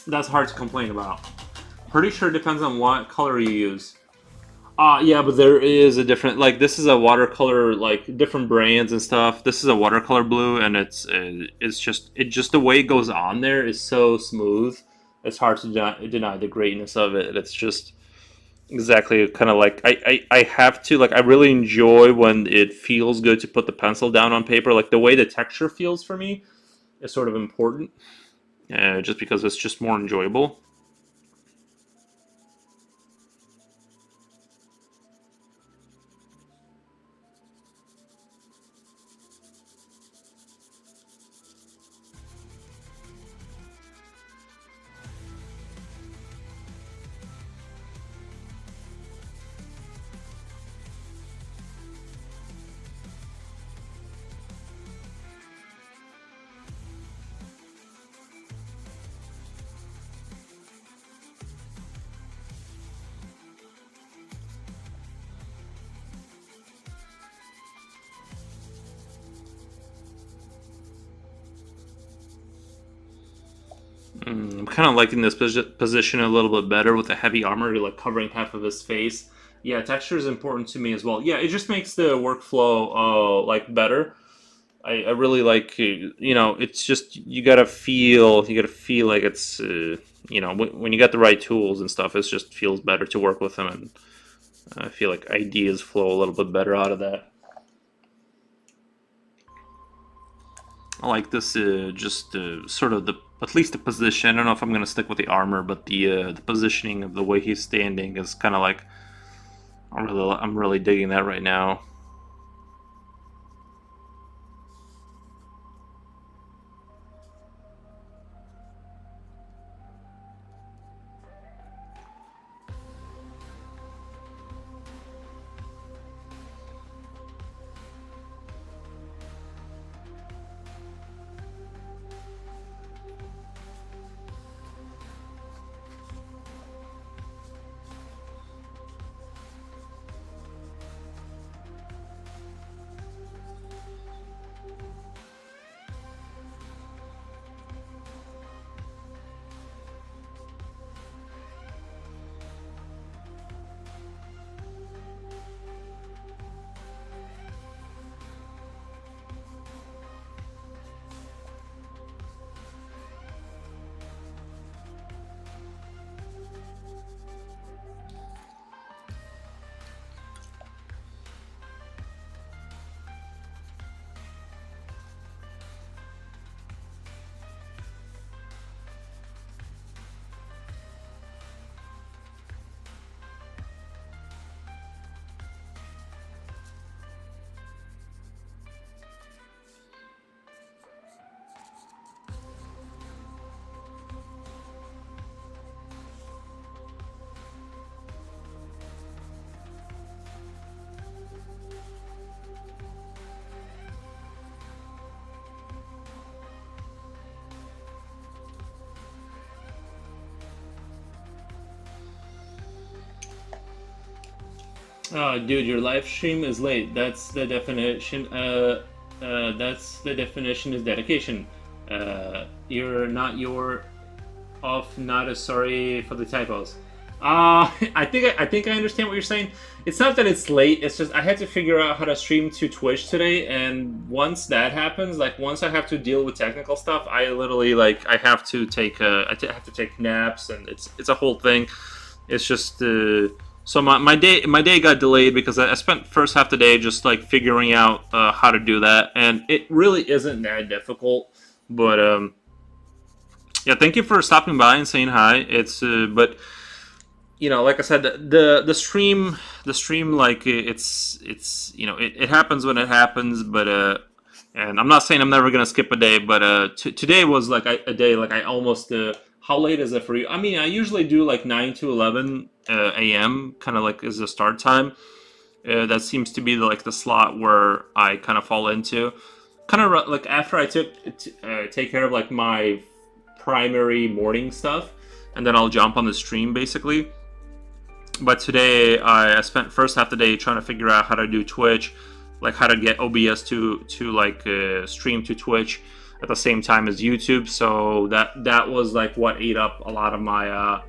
That's hard to complain about. Pretty sure it depends on what color you use. Yeah, but there is a different, like, this is a watercolor, like, different brands and stuff. This is a watercolor blue, and it's just the way it goes on there is so smooth. It's hard to deny the greatness of it. It's just exactly kind of like, I have to, like, I really enjoy when it feels good to put the pencil down on paper. Like, the way the texture feels for me is sort of important, just because it's just more enjoyable. I'm kind of liking this position a little bit better with the heavy armor, like covering half of his face. Yeah, texture is important to me as well. Yeah, it just makes the workflow like better. I really like it's just you gotta feel like it's when you got the right tools and stuff, it just feels better to work with them, and I feel like ideas flow a little bit better out of that. I like this just sort of the at least the position. I don't know if I'm gonna stick with the armor, but the positioning of the way he's standing is kind of like I'm really digging that right now. Dude, your live stream is late. That's the definition. That's the definition is dedication. You're not your off. Not as sorry for the typos. I think I understand what you're saying. It's not that it's late. It's just I had to figure out how to stream to Twitch today, and once that happens, like once I have to deal with technical stuff, I literally like I have to take have to take naps, and it's a whole thing. It's just so my day got delayed because I spent first half the day just like figuring out how to do that, and it really isn't that difficult. But yeah, thank you for stopping by and saying hi. It's but like I said, the stream like it's it happens when it happens, but and I'm not saying I'm never gonna skip a day, but today was like a day like I almost how late is it for you? I mean, I usually do like 9 to 11 a.m. kind of like is the start time. That seems to be like the slot where I kind of fall into. Kind of like after I take care of like my primary morning stuff, and then I'll jump on the stream basically. But today I spent first half the day trying to figure out how to do Twitch, like how to get OBS to like stream to Twitch at the same time as YouTube. So that was like what ate up a lot of my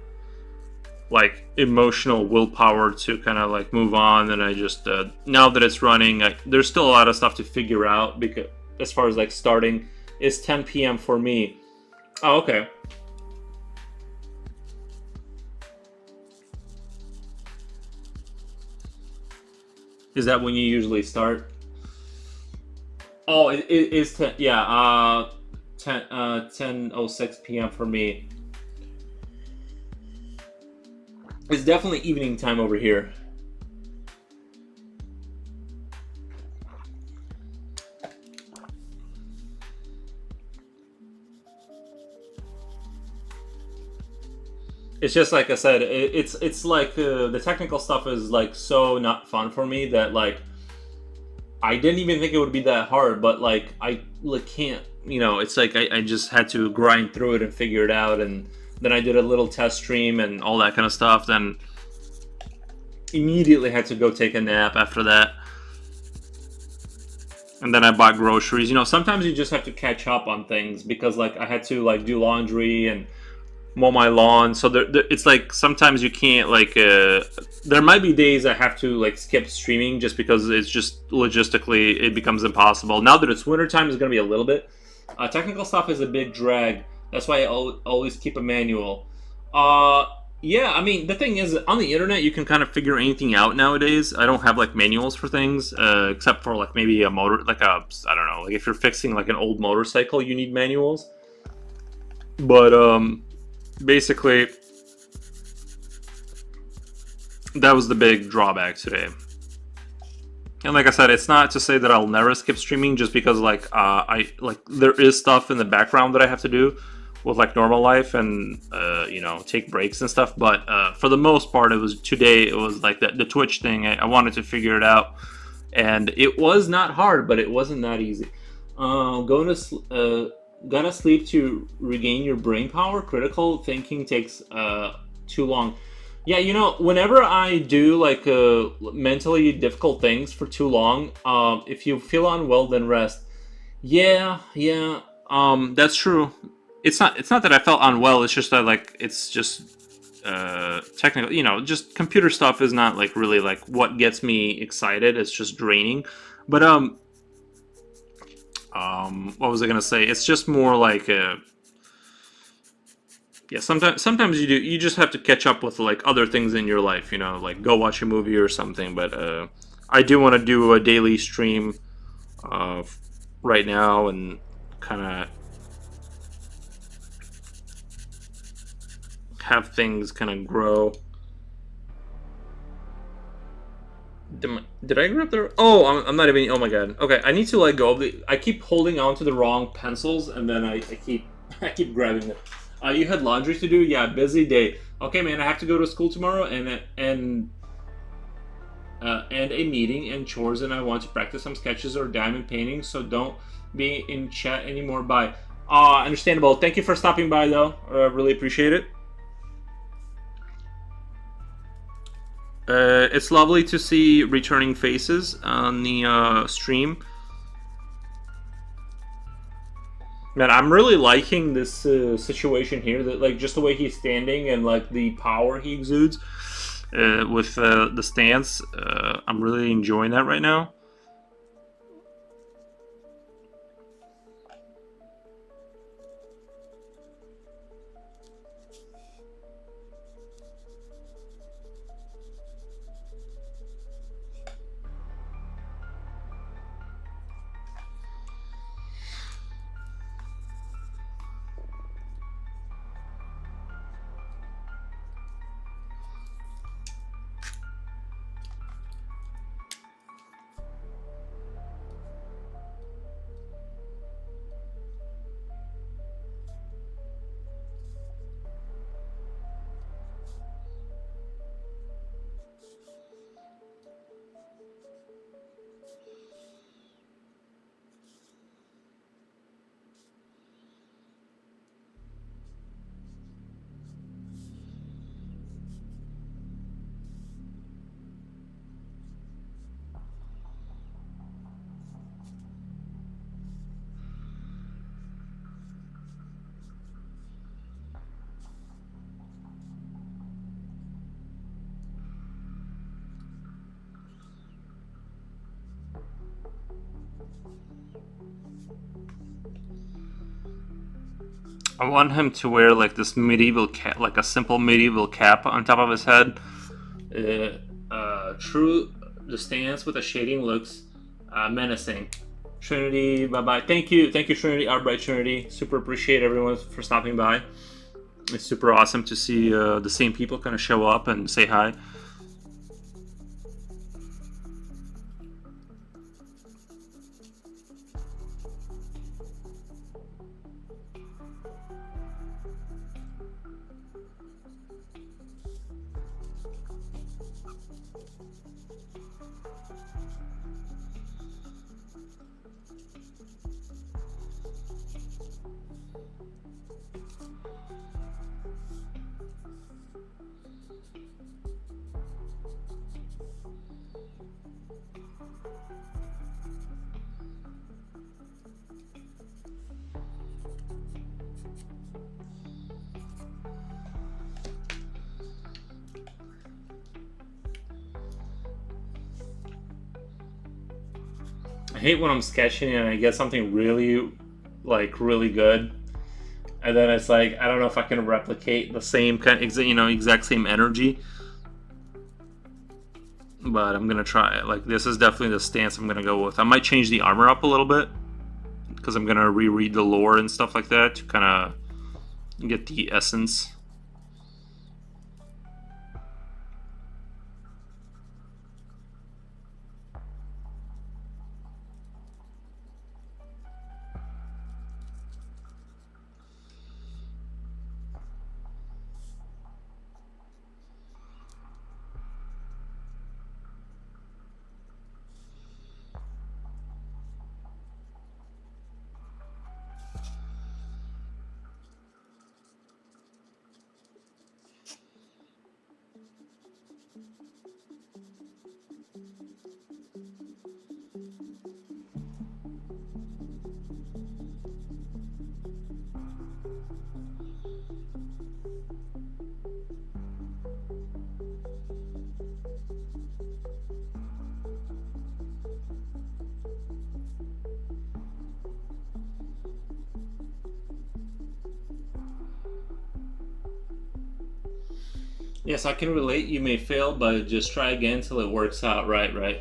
like emotional willpower to kind of like move on. And I just now that it's running, there's still a lot of stuff to figure out because as far as like starting, it's 10 p.m. for me. Oh, okay. Is that when you usually start? Oh, it is 10. Yeah, 10:06 p.m. for me. It's definitely evening time over here. It's just like I said. It's like the technical stuff is like so not fun for me that like I didn't even think it would be that hard, but like I like can't. It's like I just had to grind through it and figure it out, and then I did a little test stream and all that kind of stuff. Then immediately had to go take a nap after that, and then I bought groceries. Sometimes you just have to catch up on things because like I had to like do laundry and mow my lawn. So it's like sometimes you can't like. There might be days I have to like skip streaming just because it's just logistically it becomes impossible. Now that it's wintertime, it's gonna be a little bit. Technical stuff is a big drag. That's why I always keep a manual. Uh, yeah, I mean the thing is, on the internet you can kind of figure anything out nowadays. I don't have like manuals for things, except for like maybe a motor, like a I don't know, like if you're fixing like an old motorcycle, you need manuals. But basically that was the big drawback today. And like I said, it's not to say that I'll never skip streaming, just because like I like there is stuff in the background that I have to do with like normal life and take breaks and stuff. But for the most part, it was today. It was like the Twitch thing. I wanted to figure it out, and it was not hard, but it wasn't that easy. Gonna sleep to regain your brain power. Critical thinking takes too long. Yeah, whenever I do like mentally difficult things for too long, if you feel unwell, then rest. Yeah, yeah, that's true. It's not that I felt unwell. It's just that like it's just technical. Just computer stuff is not like really like what gets me excited. It's just draining. But what was I gonna say? It's just more like yeah, sometimes you just have to catch up with like other things in your life, like go watch a movie or something. But I do want to do a daily stream uh, right now and kind of have things kind of grow. Did I grab the? Oh, I'm not even. Oh my god. Okay, I need to let go of the. I keep holding on to the wrong pencils, and then I keep I keep grabbing them. You had laundry to do? Yeah, busy day. Okay, man, I have to go to school tomorrow and a meeting and chores, and I want to practice some sketches or diamond painting. So don't be in chat anymore. Bye. Understandable. Thank you for stopping by, though. Really appreciate it. It's lovely to see returning faces on the stream. Man, I'm really liking this situation here. That like just the way he's standing and like the power he exudes with the stance. I'm really enjoying that right now. I want him to wear like this medieval cap, like a simple medieval cap on top of his head. True, the stance with the shading looks menacing. Trinity, bye bye. Thank you, Trinity, our bright Trinity. Super appreciate everyone for stopping by. It's super awesome to see the same people kind of show up and say hi. I hate when I'm sketching and I get something really, like, really good, and then it's like I don't know if I can replicate the same kind, exact same energy. But I'm gonna try it. Like, this is definitely the stance I'm gonna go with. I might change the armor up a little bit because I'm gonna reread the lore and stuff like that to kind of get the essence. Yes, I can relate. You may fail, but just try again till it works out. Right, right.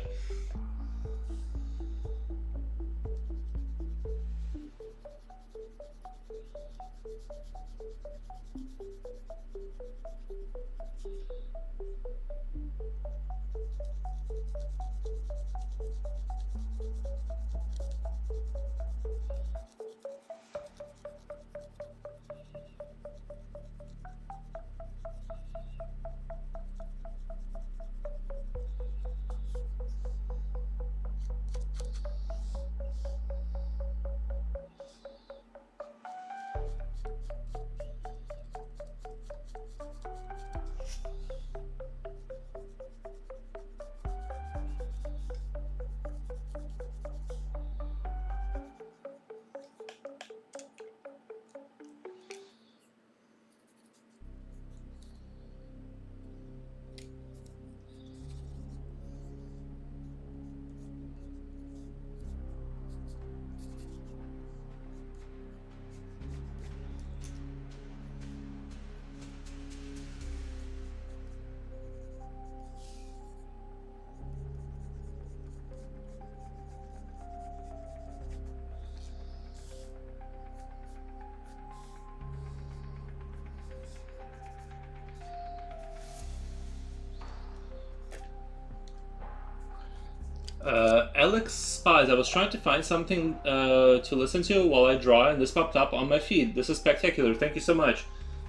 Alex Spies. I was trying to find something to listen to while I draw, and this popped up on my feed. This is spectacular. Thank you so much.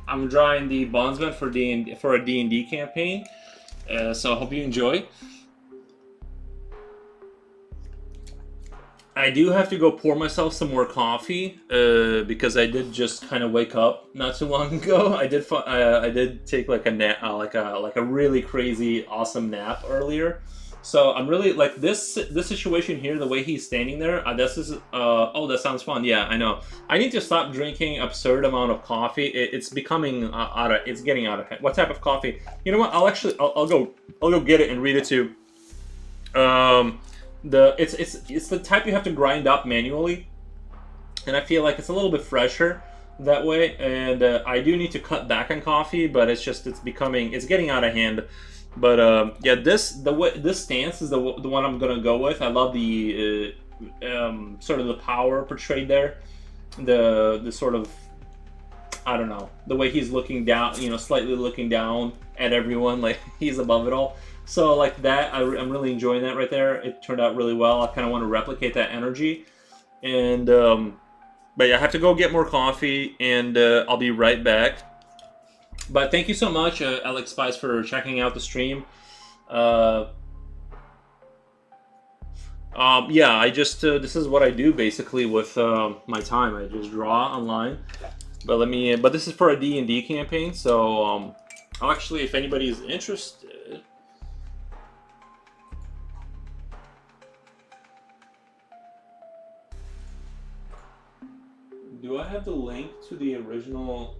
I'm drawing the Bondsman for for a D&D campaign, so I hope you enjoy. I do have to go pour myself some more coffee because I did just kind of wake up not too long ago. I did take like a nap, like a really crazy awesome nap earlier. So I'm really like this situation here. The way he's standing there, this is oh, that sounds fun. Yeah, I know. I need to stop drinking absurd amount of coffee. It's becoming it's getting out of hand. What type of coffee? You know what? I'll go get it and read it to you. It's the type you have to grind up manually, and I feel like it's a little bit fresher that way. And I do need to cut back on coffee, but it's getting out of hand. But yeah, this stance is the one I'm gonna go with. I love the sort of the power portrayed there, the sort of, I don't know, the way he's looking down, slightly looking down at everyone, like he's above it all. So like that, I'm really enjoying that right there. It turned out really well. I kind of want to replicate that energy. And but yeah, I have to go get more coffee, and I'll be right back. But thank you so much, Alex Spice, for checking out the stream. Yeah, I just this is what I do basically with my time. I just draw online. But this is for a D&D campaign, so I'll actually, if anybody's interested. Do I have the link to the original?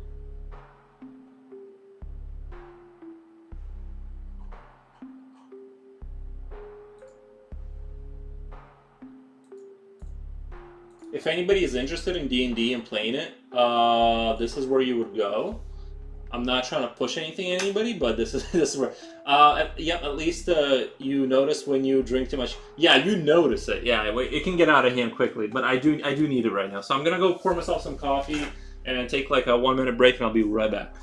if anybody is interested in D&D and playing it, this is where you would go. I'm not trying to push anything at anybody, but this is where. At least you notice when you drink too much. Yeah, you notice it. Yeah, it can get out of hand quickly, but I do need it right now. So I'm gonna go pour myself some coffee and take like a 1 minute break, and I'll be right back.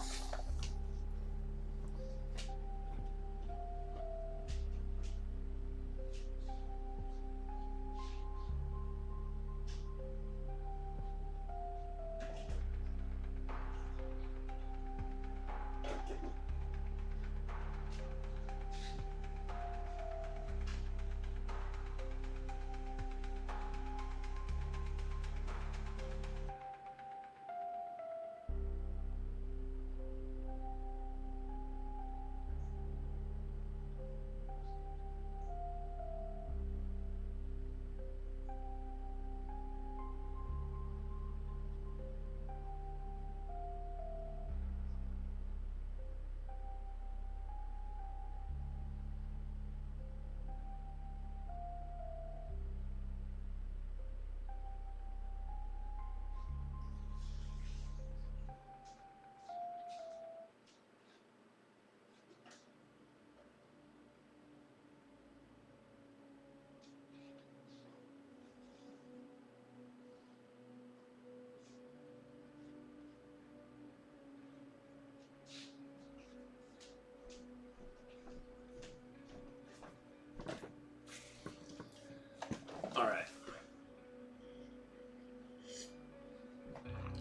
All right.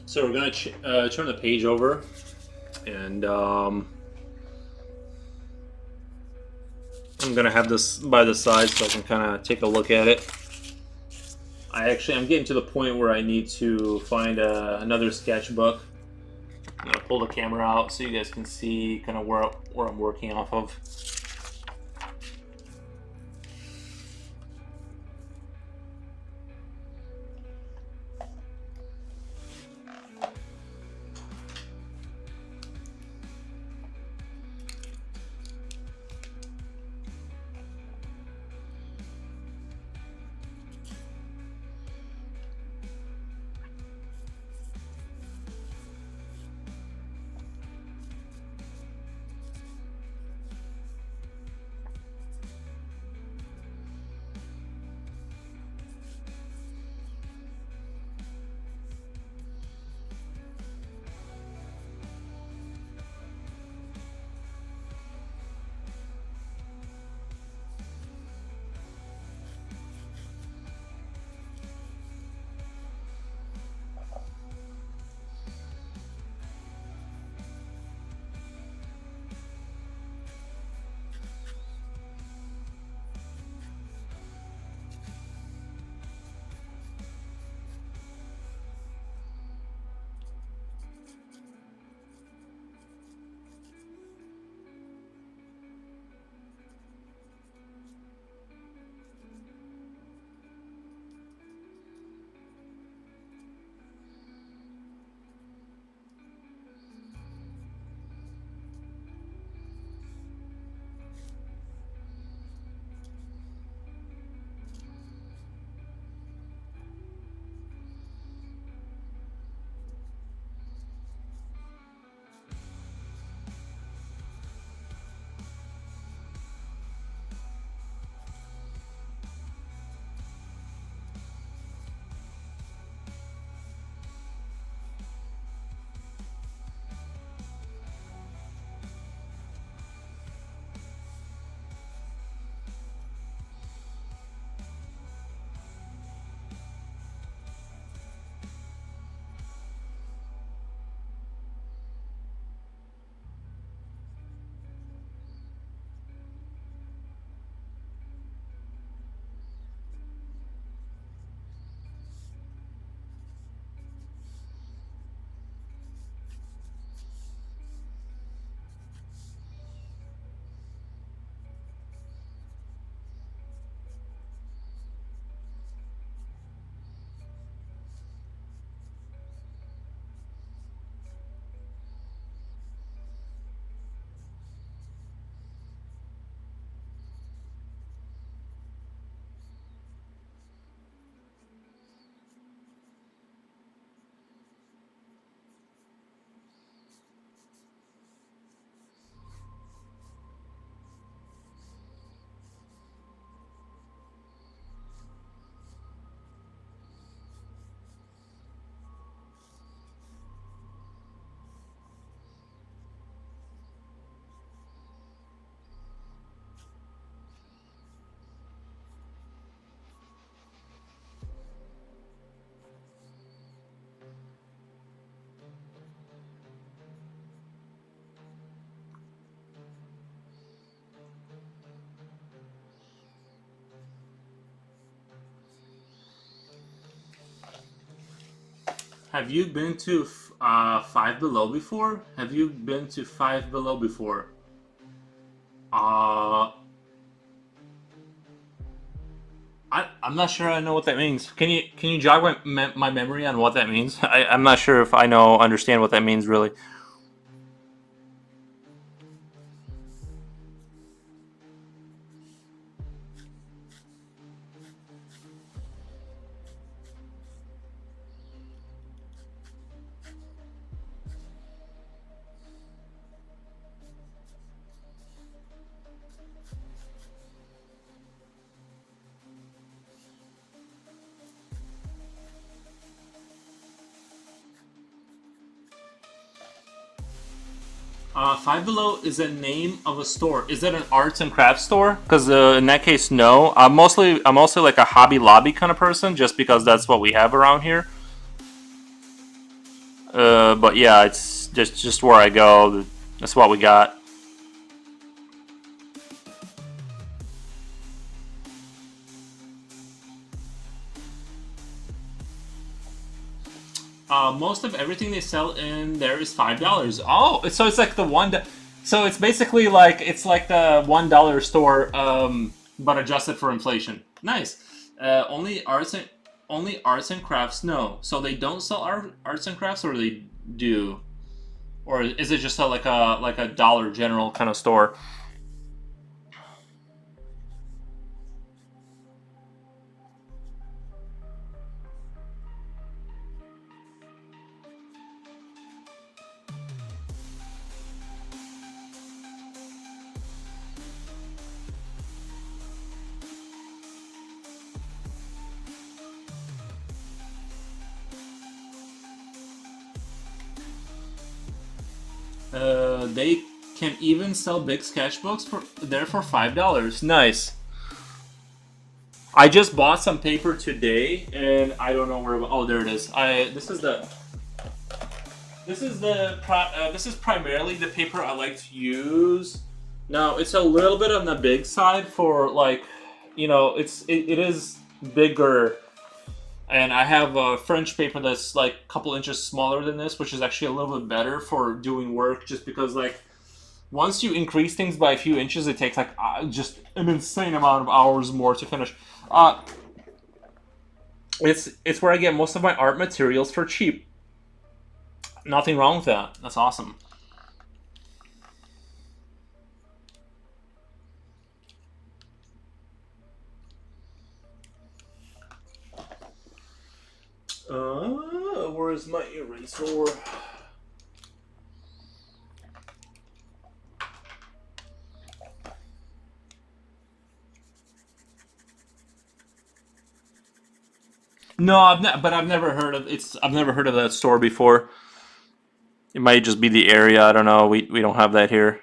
So we're gonna turn the page over, and I'm gonna have this by the side so I can kind of take a look at it. I'm getting to the point where I need to find another sketchbook. I'm gonna pull the camera out so you guys can see kind of where I'm working off of. Have you been to Five Below before? Have you been to Five Below before? Uh, I'm not sure I know what that means. Can you jog my memory on what that means? I'm not sure if I understand what that means really. 5 Below is a name of a store. Is it an arts and crafts store? Because in that case, no. I'm mostly like a Hobby Lobby kind of person, just because that's what we have around here. But yeah, it's just where I go. That's what we got. Most of everything they sell in there is $5. Oh, so it's like the one. So it's basically like the $1 store, but adjusted for inflation. Nice. Only arts and crafts. No, so they don't sell arts and crafts, or they do, or is it just like a Dollar General kind of store? They can even sell big sketchbooks for $5. Nice. I just bought some paper today, and I don't know where. Oh, there it is. This is primarily the paper I like to use. Now it's a little bit on the big side for like, it is bigger, and I have a French paper that's like a couple inches smaller than this, which is actually a little bit better for doing work, just because like once you increase things by a few inches, it takes like just an insane amount of hours more to finish. Uh, it's where I get most of my art materials for cheap. Nothing wrong with that. That's awesome. Where's my eraser? No, I've never heard of it's. I've never heard of that store before. It might just be the area. I don't know. We don't have that here.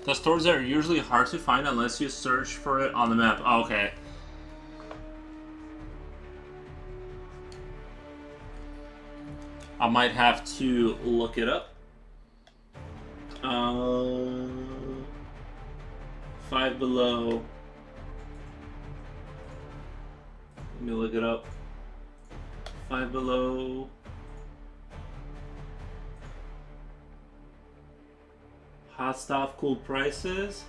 The stores are usually hard to find unless you search for it on the map. Oh, okay. I might have to look it up. Uh, Five Below. Let me look it up. Five Below. Hot stuff, cool prices.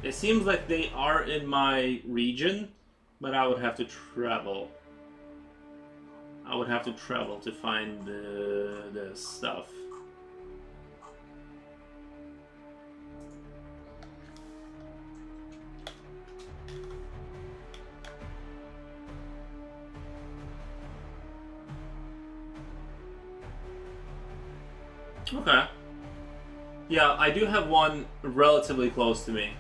It seems like they are in my region, but I would have to travel. I would have to travel to find the stuff. Okay. Yeah, I do have one relatively close to me.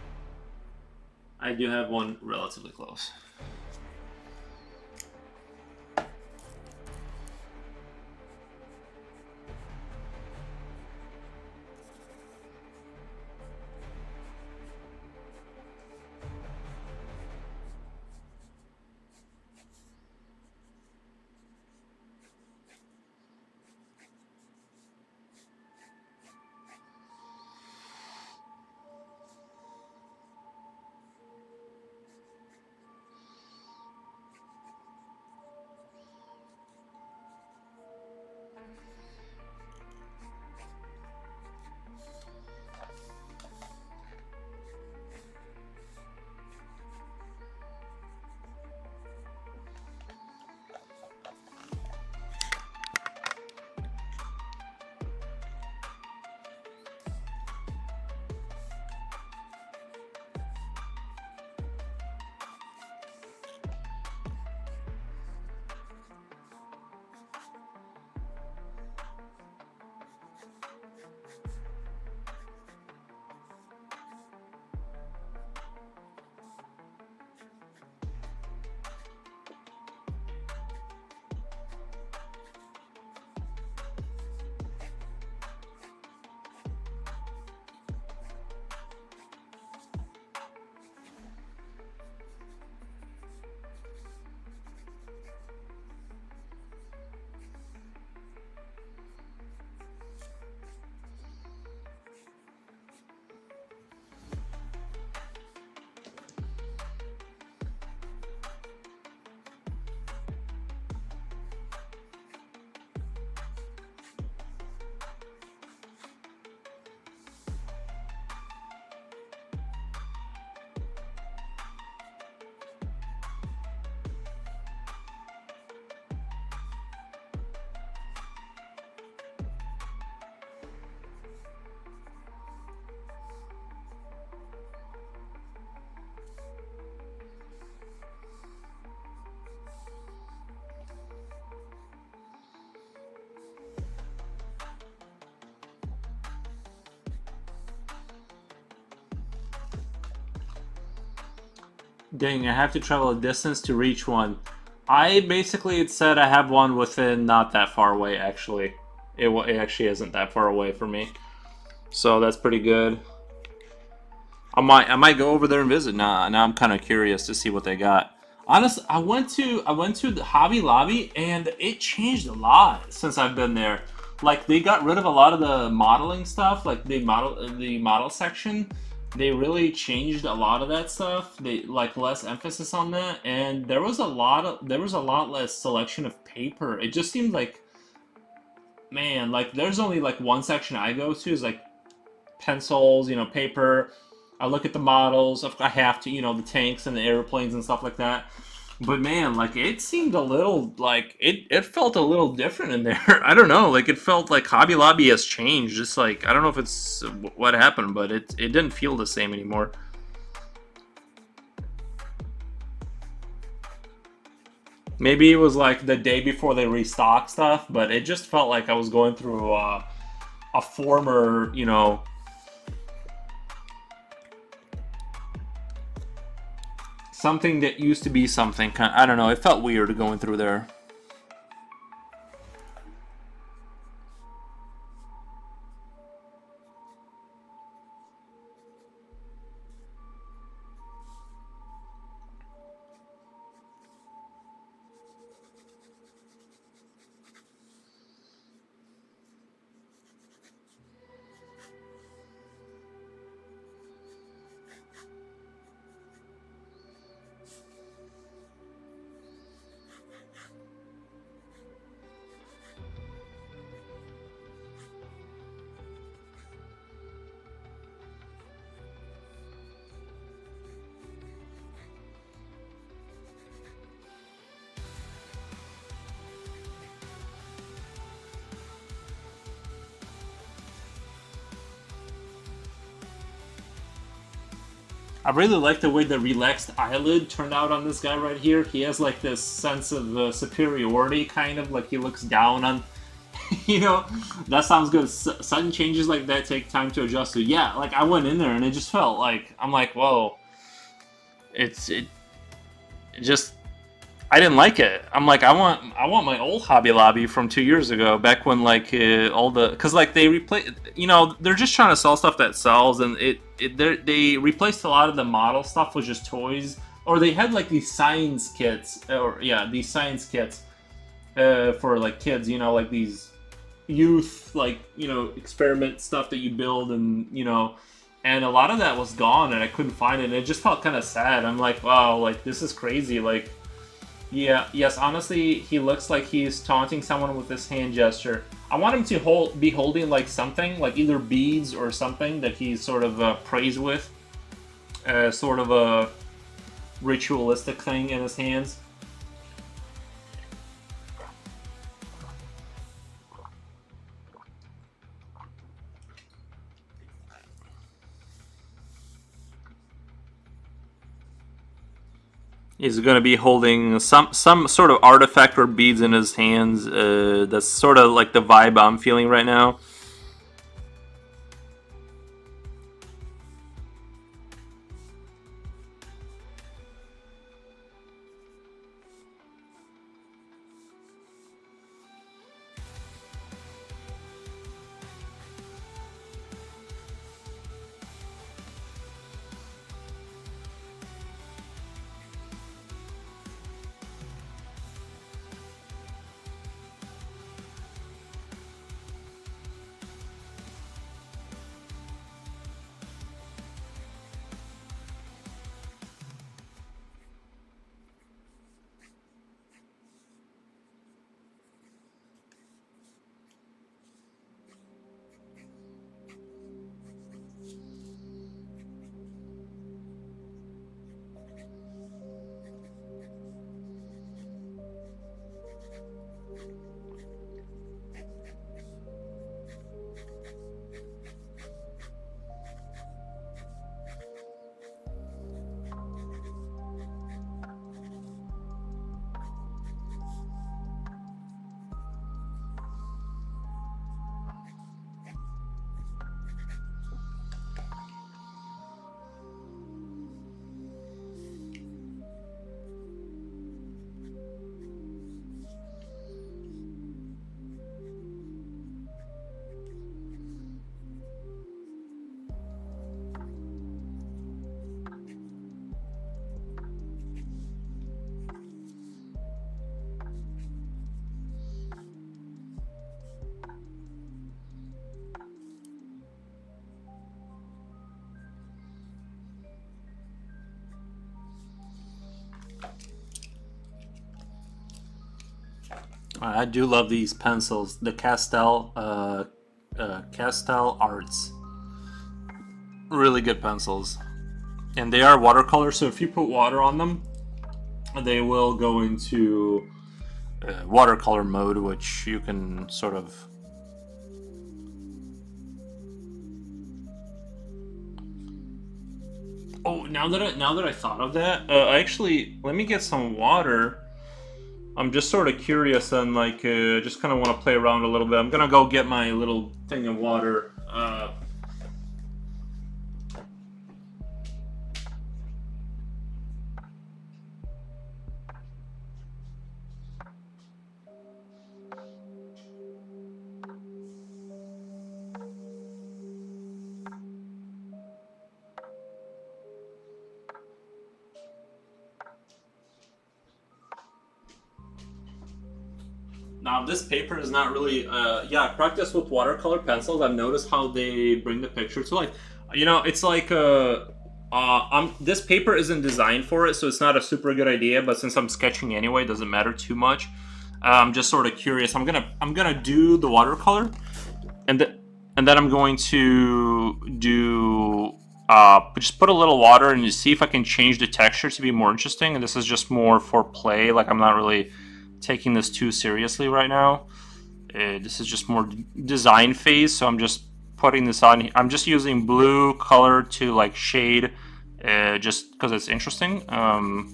I do have one relatively close. Dang, I have to travel a distance to reach one. It said I have one within not that far away, actually. It actually isn't that far away for me. So that's pretty good. I might go over there and visit now. Now I'm kind of curious to see what they got. Honestly, I went to the Hobby Lobby and it changed a lot since I've been there. Like they got rid of a lot of the modeling stuff, like the model section. They really changed a lot of that stuff. They like less emphasis on that, and there was a lot less selection of paper. It just seemed like, man, like there's only like one section I go to is like pencils, paper. I look at the models. I have to, the tanks and the airplanes and stuff like that. But man, like it seemed a little like it felt a little different in there. I don't know, like it felt like Hobby Lobby has changed. Just like I don't know if it's what happened, but it didn't feel the same anymore. Maybe it was like the day before they restock stuff, but it just felt like I was going through a former, something that used to be something. I don't know. It felt weird going through there. I really like the way the relaxed eyelid turned out on this guy right here. He has like this sense of superiority, kind of like he looks down You know, that sounds good. Sudden changes like that take time to adjust to. Yeah, like I went in there and it just felt like I'm like, whoa, it just I didn't like it. I'm like, I want my old Hobby Lobby from 2 years ago, back when like all the because like they replace, they're just trying to sell stuff that sells, and they replaced a lot of the model stuff with just toys, or they had like these science kits, or yeah, these science kits for like kids, like these youth like experiment stuff that you build, and a lot of that was gone, and I couldn't find it, and it just felt kind of sad. I'm like, wow, like this is crazy, like. Yeah, yes, honestly, he looks like he's taunting someone with this hand gesture. I want him to be holding like something, like either beads or something that he sort of prays with, sort of a ritualistic thing in his hands. He's going to be holding some sort of artifact or beads in his hands. That's sort of like the vibe I'm feeling right now. I do love these pencils, the Castel Arts. Really good pencils, and they are watercolor. So if you put water on them, they will go into watercolor mode, which you can sort of. Oh, now that I thought of that, actually, let me get some water. I'm just sort of curious and like just kind of want to play around a little bit. I'm gonna go get my little thing of water. Now this paper is not really, yeah, practice with watercolor pencils. I've noticed how they bring the picture to life. It's like, this paper isn't designed for it, so it's not a super good idea, but since I'm sketching anyway, it doesn't matter too much. I'm just sort of curious. I'm gonna do the watercolor, and and then I'm going to do, just put a little water and just see if I can change the texture to be more interesting. And this is just more for play. Like, I'm not really taking this too seriously right now. This is just more design phase, so I'm just putting this on. I'm just using blue color to like shade, just because it's interesting. And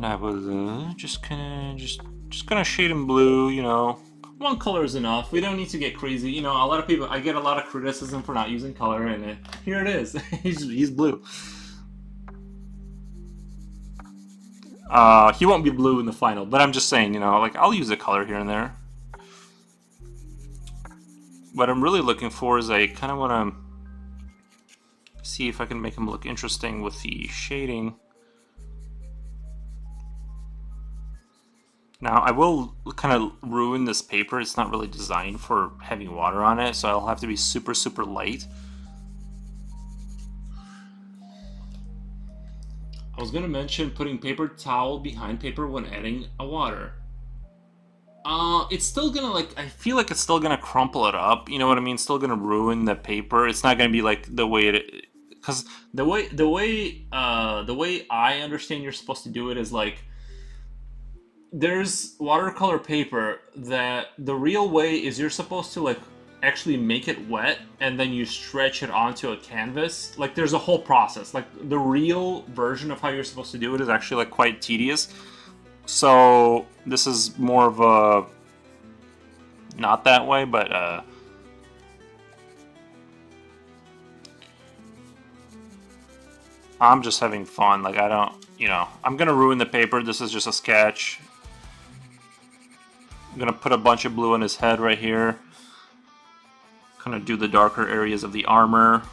And I will just gonna shade in blue, you know. One color is enough. We don't need to get crazy. You know, a lot of people, I get a lot of criticism for not using color, and here it is. he's blue. He won't be blue in the final, but I'm just saying, you know, like, I'll use a color here and there. What I'm really looking for is I kind of want to see if I can make him look interesting with the shading. Now, I will kind of ruin this paper. It's not really designed for heavy water on it, so I'll have to be super, super light. I was going to mention putting paper towel behind paper when adding a water. It's still gonna, like, I feel like it's still gonna crumple it up. You know what I mean? Still gonna ruin the paper. It's not gonna be like the way it, because the way I understand you're supposed to do it is like, there's watercolor paper that the real way is you're supposed to, like, actually make it wet and then you stretch it onto a canvas. Like, there's a whole process. Like, the real version of how you're supposed to do it is actually, like, quite tedious. So this is more of a not that way, but I'm just having fun. Like, I don't, you know, I'm gonna ruin the paper. This is just a sketch. I'm gonna put a bunch of blue on his head right here. Kind of do the darker areas of the armor.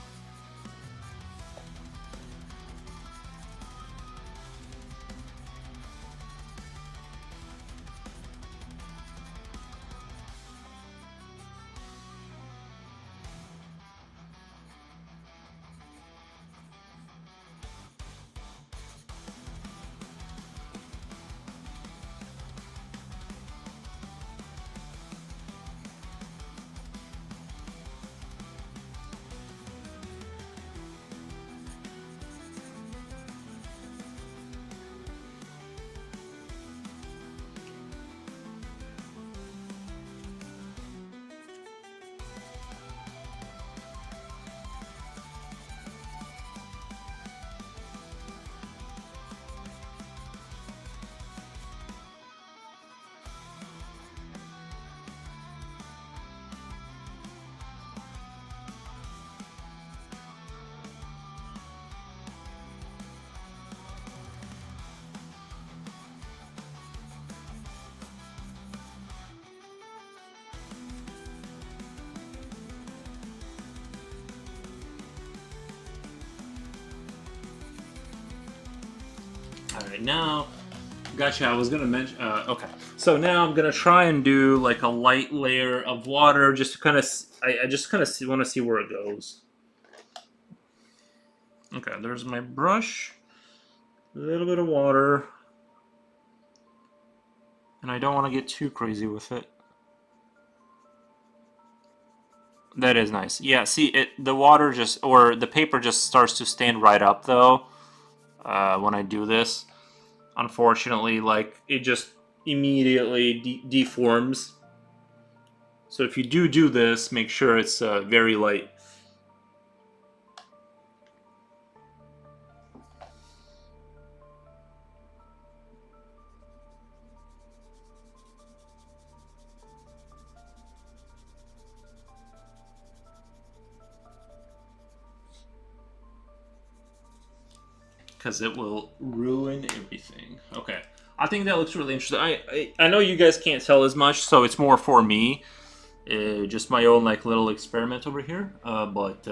Alright, now, gotcha, I was gonna mention, okay. So now I'm gonna try and do, like, a light layer of water, just to kind of, I just kind of want to see where it goes. Okay, there's my brush, a little bit of water, and I don't want to get too crazy with it. That is nice. Yeah, see, the water just, or the paper just starts to stand right up, though, when I do this. Unfortunately, like, it just immediately deforms. So if you do this, make sure it's very light. Because it will ruin everything. Okay. I think that looks really interesting. I know you guys can't tell as much, so it's more for me. Just my own, like, little experiment over here. But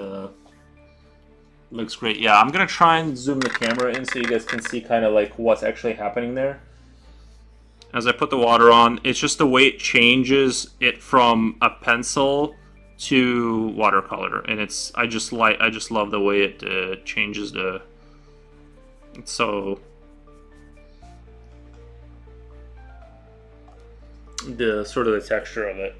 looks great. Yeah, I'm going to try and zoom the camera in so you guys can see kind of, like, what's actually happening there. As I put the water on, it's just the way it changes it from a pencil to watercolor. And it's, I just love the way it changes the... So the sort of the texture of it.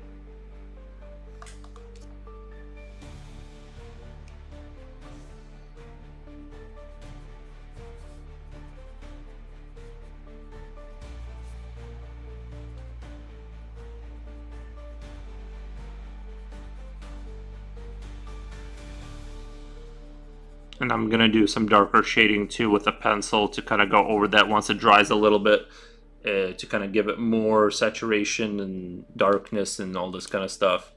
And I'm gonna do some darker shading too with a pencil to kind of go over that once it dries a little bit, to kind of give it more saturation and darkness and all this kind of stuff.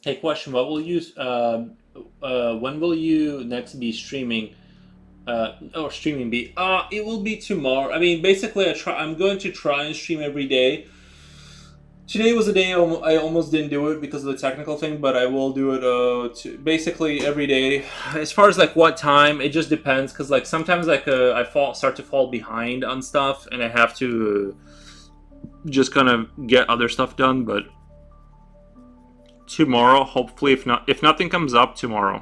Hey, question: What will you? When will you next be streaming? Or streaming be? It will be tomorrow. I mean, basically, I'm going to try and stream every day. Today was a day I almost didn't do it because of the technical thing, but I will do it basically every day. As far as like what time, it just depends because like sometimes like I start to fall behind on stuff, and I have to just kind of get other stuff done. But tomorrow, hopefully, if nothing comes up tomorrow.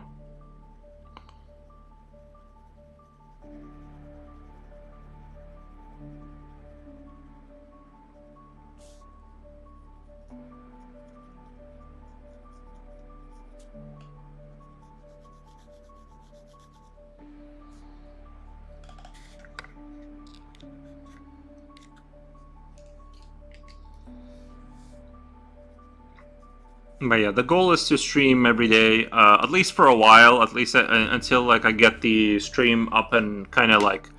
But yeah, the goal is to stream every day, at least for a while, at least until like I get the stream up and kind of like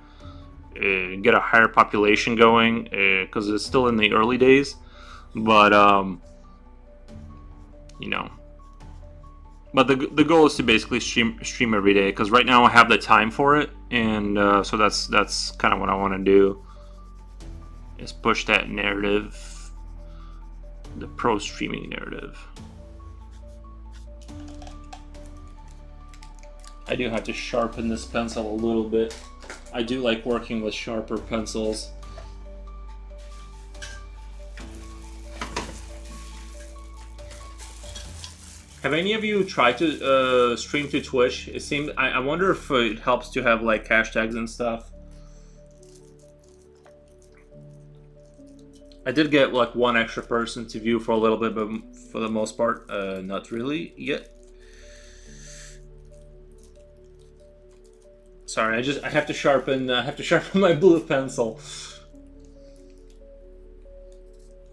get a higher population going, because it's still in the early days. But you know, but the goal is to basically stream every day because right now I have the time for it, and so that's kind of what I want to do. Is push that narrative, the pro streaming narrative. I do have to sharpen this pencil a little bit. I do like working with sharper pencils. Have any of you tried to stream to Twitch? It seems I wonder if it helps to have like hashtags and stuff. I did get like one extra person to view for a little bit, but for the most part, not really yet. Sorry, I have to sharpen my blue pencil.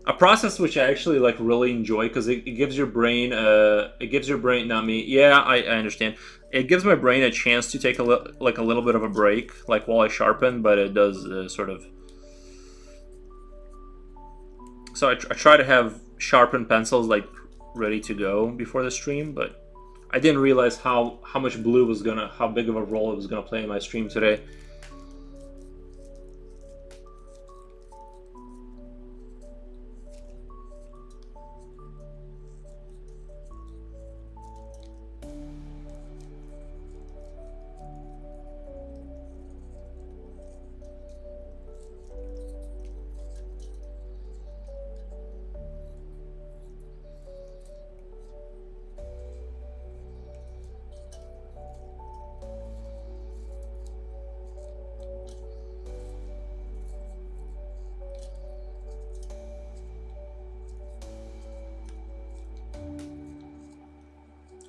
A process which I actually like really enjoy because it gives your brain not me. Yeah, I understand. It gives my brain a chance to take a little bit of a break, like while I sharpen, but it does sort of. So I try to have sharpened pencils like ready to go before the stream, but I didn't realize how much blue how big of a role it was gonna play in my stream today.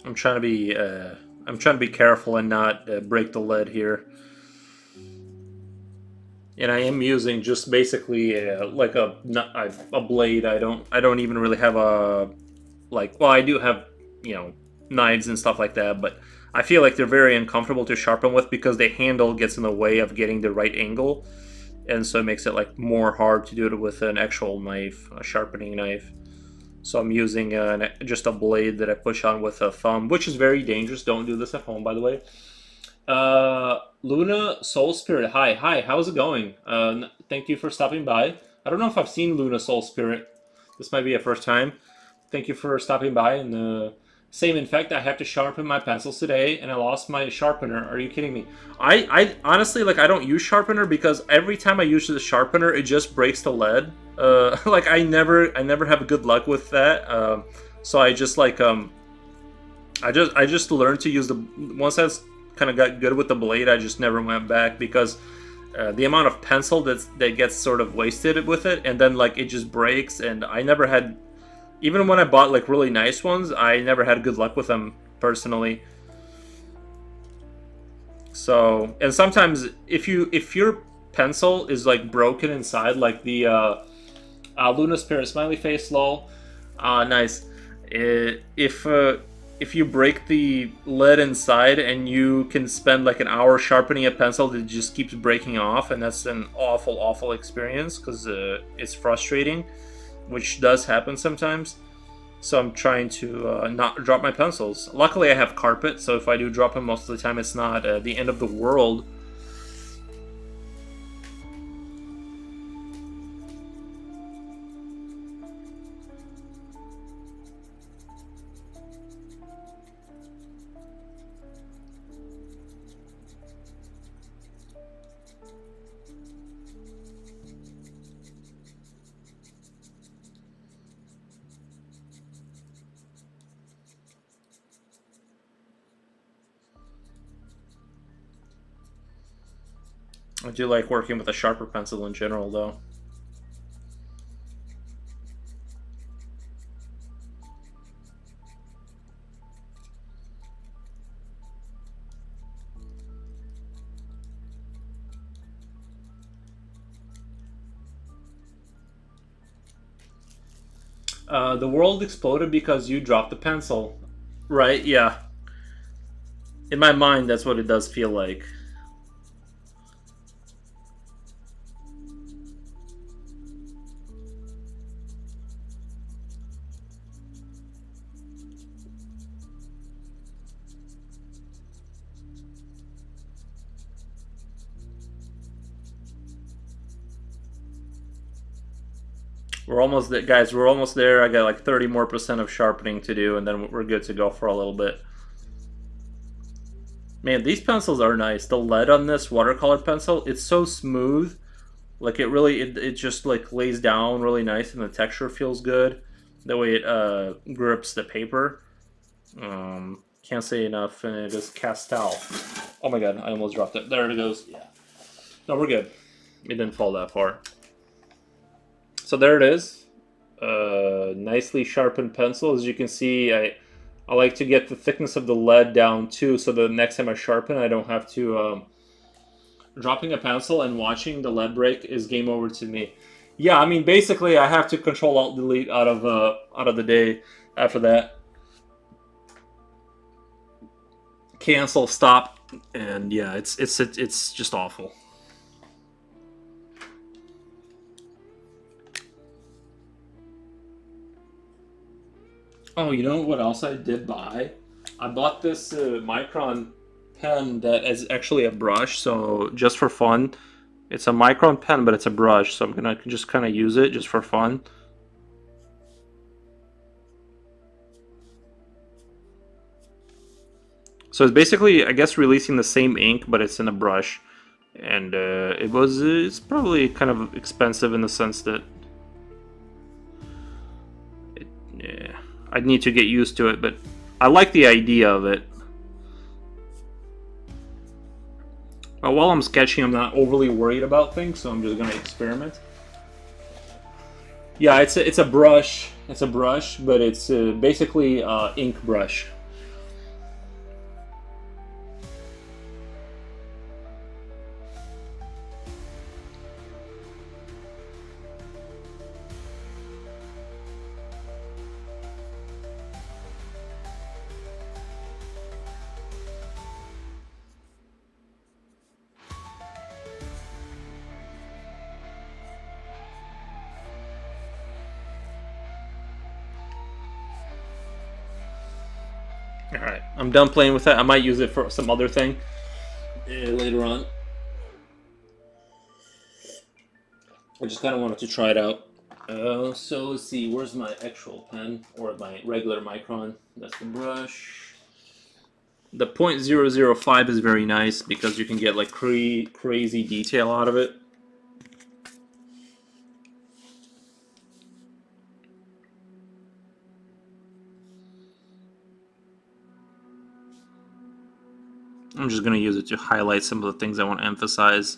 I'm trying to be careful and not break the lead here. And I am using just basically like a blade. I don't even really have a like. Well, I do have knives and stuff like that, but I feel like they're very uncomfortable to sharpen with because the handle gets in the way of getting the right angle, and so it makes it like more hard to do it with an actual knife, a sharpening knife. So I'm using just a blade that I push on with a thumb, which is very dangerous. Don't do this at home, by the way. Luna Soul Spirit, hi, how's it going? Thank you for stopping by. I don't know if I've seen Luna Soul Spirit. This might be a first time. Thank you for stopping by. And same, in fact, I have to sharpen my pencils today, and I lost my sharpener. Are you kidding me? I honestly, like, I don't use sharpener because every time I use the sharpener, it just breaks the lead. Like, I never have good luck with that. So I just like I just learned to use the once I kind of got good with the blade, I just never went back because the amount of pencil that gets sort of wasted with it, and then like it just breaks. And I never had, even when I bought like really nice ones, I never had good luck with them personally. So, and sometimes if your pencil is like broken inside, like the Luna Spirit smiley face lol, nice. If you break the lead inside and you can spend like an hour sharpening a pencil that just keeps breaking off, and that's an awful experience because it's frustrating, which does happen sometimes. So I'm trying to not drop my pencils. Luckily I have carpet, so if I do drop them, most of the time it's not the end of the world. I do like working with a sharper pencil in general, though. The world exploded because you dropped the pencil. Right, yeah. In my mind, that's what it does feel like. We're almost there, guys. We're almost there. I got like 30% more of sharpening to do, and then we're good to go for a little bit. Man, these pencils are nice. The lead on this watercolor pencil, it's so smooth. Like it really, it just like lays down really nice, and the texture feels good. The way it grips the paper. Can't say enough, and it is Castel. Oh my god, I almost dropped it. There it goes. Yeah. No, we're good. It didn't fall that far. So there it is. Nicely sharpened pencil. As you can see, I like to get the thickness of the lead down too, so the next time I sharpen, I don't have to... dropping a pencil and watching the lead break is game over to me. Yeah, I mean, basically, I have to Control-Alt-Delete out of the day after that. Cancel, stop, and yeah, it's just awful. Oh, you know what else I did buy? I bought this Micron pen that is actually a brush, so just for fun. It's a Micron pen, but it's a brush, so I'm gonna just kind of use it just for fun. So it's basically, I guess, releasing the same ink, but it's in a brush. And it's probably kind of expensive in the sense that yeah, I'd need to get used to it, but I like the idea of it. But while I'm sketching, I'm not overly worried about things, so I'm just gonna experiment. Yeah, it's a brush. It's a brush, but it's basically ink brush. Alright, I'm done playing with that. I might use it for some other thing later on. I just kind of wanted to try it out. So let's see, where's my actual pen? Or my regular micron? That's the brush. The .005 is very nice because you can get like crazy detail out of it. I'm just going to use it to highlight some of the things I want to emphasize.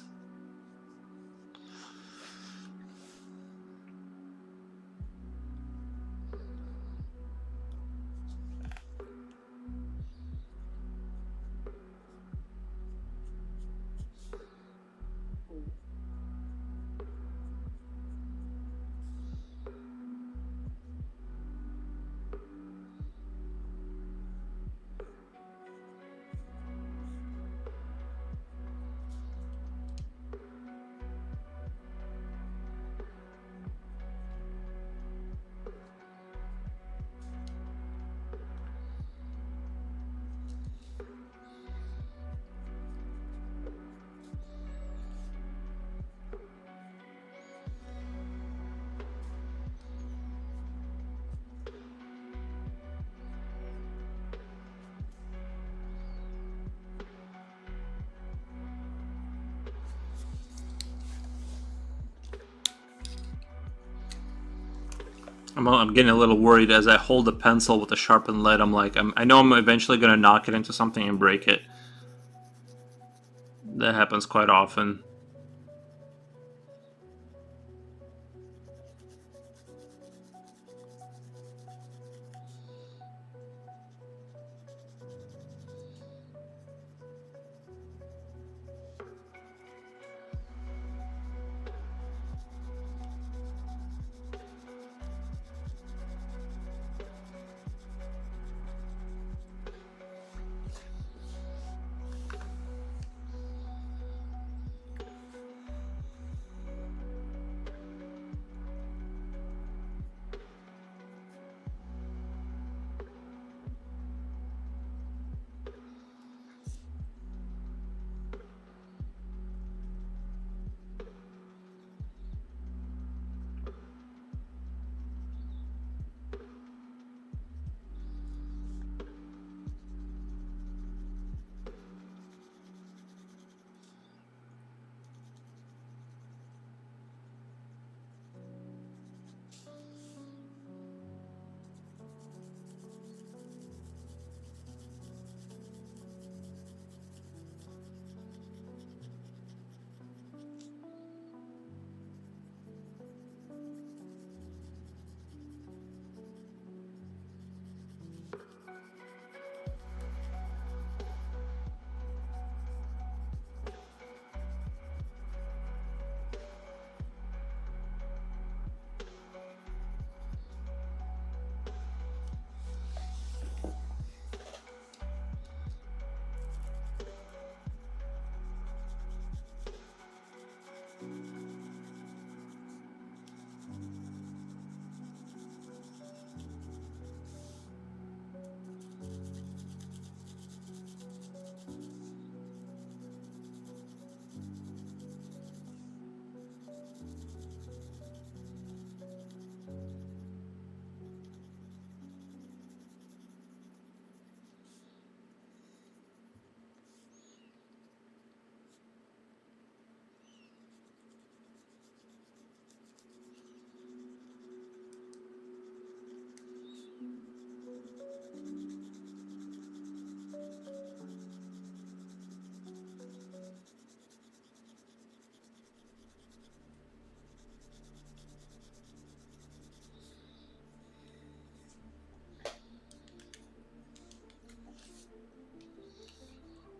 I'm getting a little worried as I hold the pencil with a sharpened lead. I know I'm eventually going to knock it into something and break it. That happens quite often.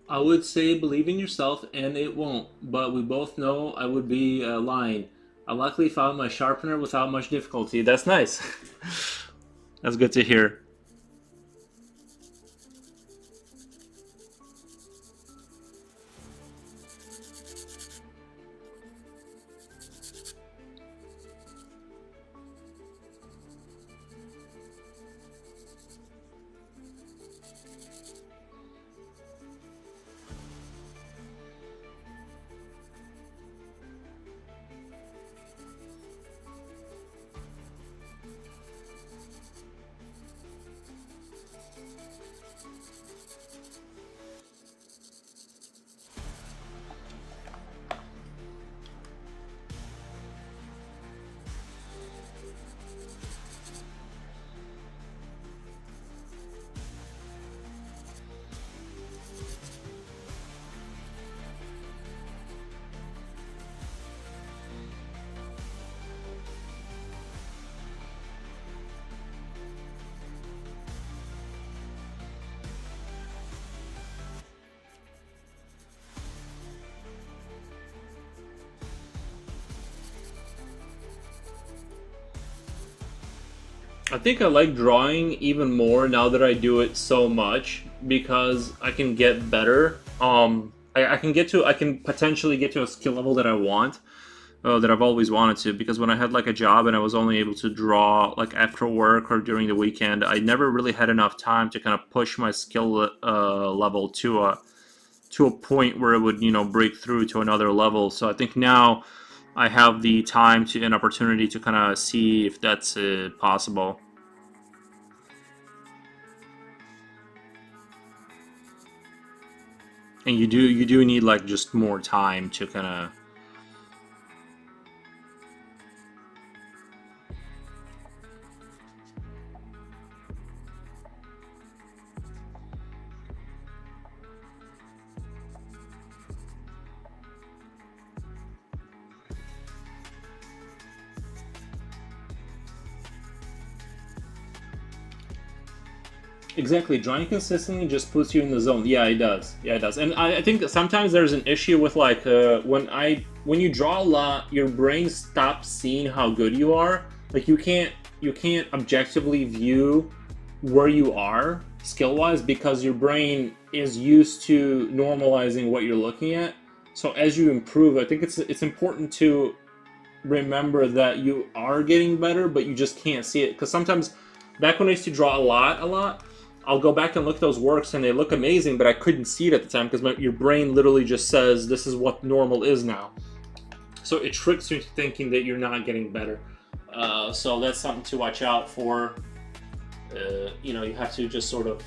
I would say believe in yourself, and it won't. But we both know I would be lying. I luckily found my sharpener without much difficulty. That's nice. That's good to hear. I think I like drawing even more now that I do it so much because I can get better. I can potentially get to a skill level that I want, that I've always wanted to. Because when I had like a job and I was only able to draw like after work or during the weekend, I never really had enough time to kind of push my skill level to a point where it would break through to another level. So I think now I have the time to an opportunity to kind of see if that's possible. And you do need like just more time to kind of. Exactly, drawing consistently just puts you in the zone. Yeah, it does. Yeah, it does. And I think that sometimes there's an issue with like when you draw a lot, your brain stops seeing how good you are. Like you can't objectively view where you are skill wise because your brain is used to normalizing what you're looking at. So as you improve, I think it's important to remember that you are getting better, but you just can't see it. Because sometimes, back when I used to draw a lot, I'll go back and look at those works and they look amazing, but I couldn't see it at the time because your brain literally just says this is what normal is now. So it tricks you into thinking that you're not getting better. So that's something to watch out for. You have to just sort of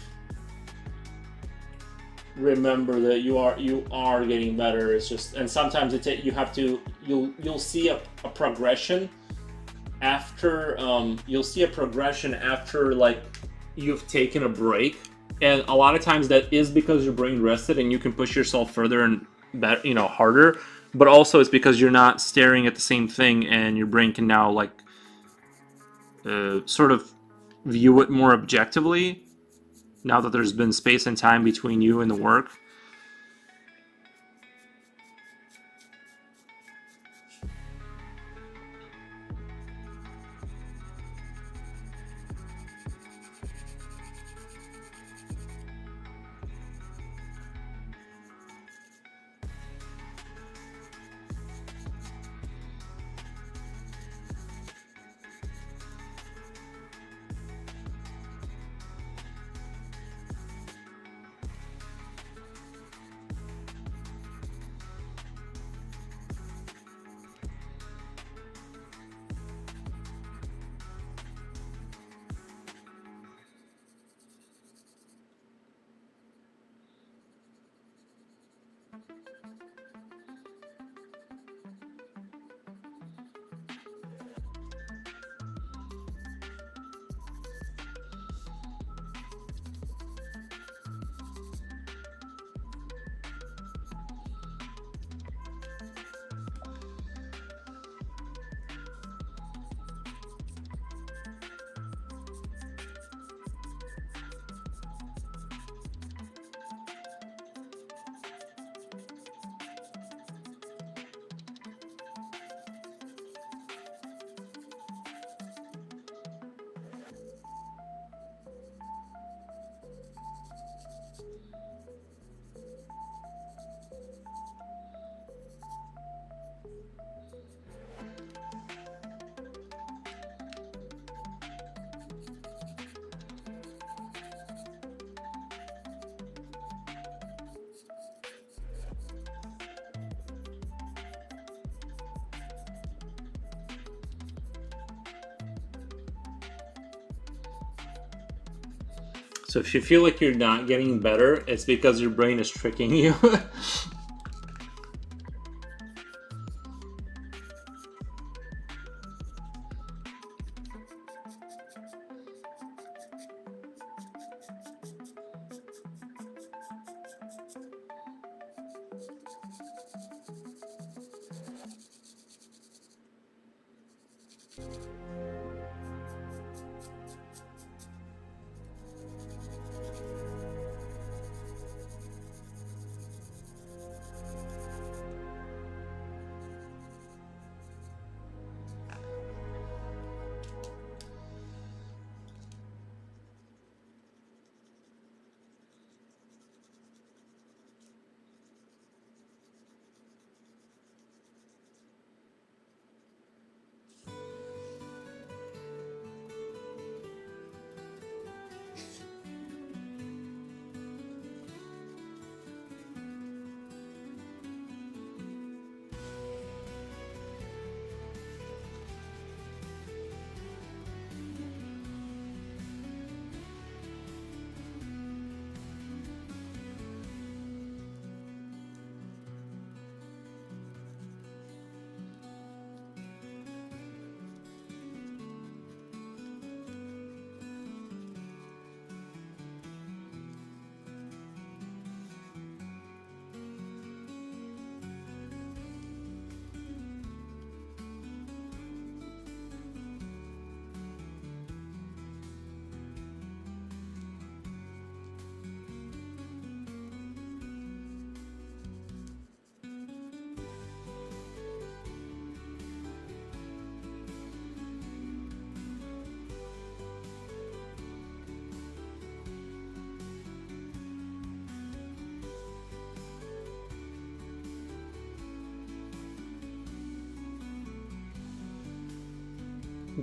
remember that you are getting better. It's just, and sometimes you have to you'll see a progression after like you've taken a break, and a lot of times that is because your brain rested and you can push yourself further and better, harder. But also it's because you're not staring at the same thing, and your brain can now like sort of view it more objectively now that there's been space and time between you and the work. So if you feel like you're not getting better, it's because your brain is tricking you.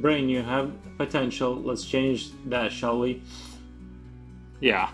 Brain, you have potential. Let's change that, shall we? Yeah.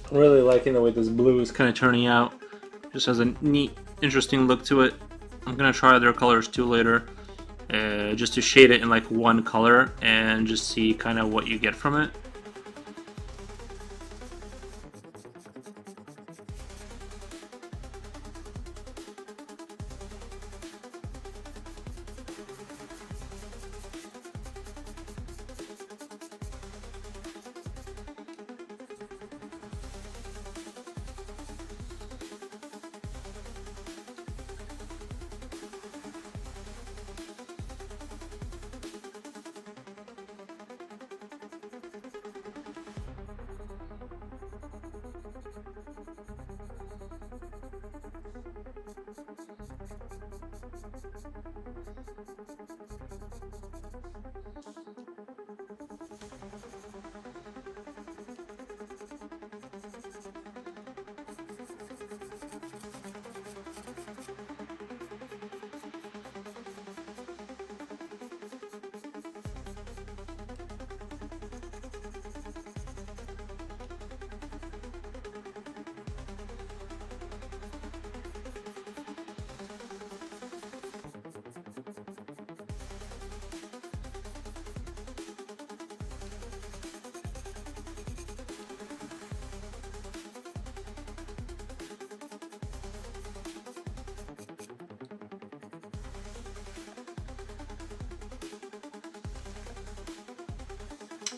I'm really liking the way this blue is kind of turning out. Just has a neat, interesting look to it. I'm gonna try other colors too later, just to shade it in like one color and just see kind of what you get from it.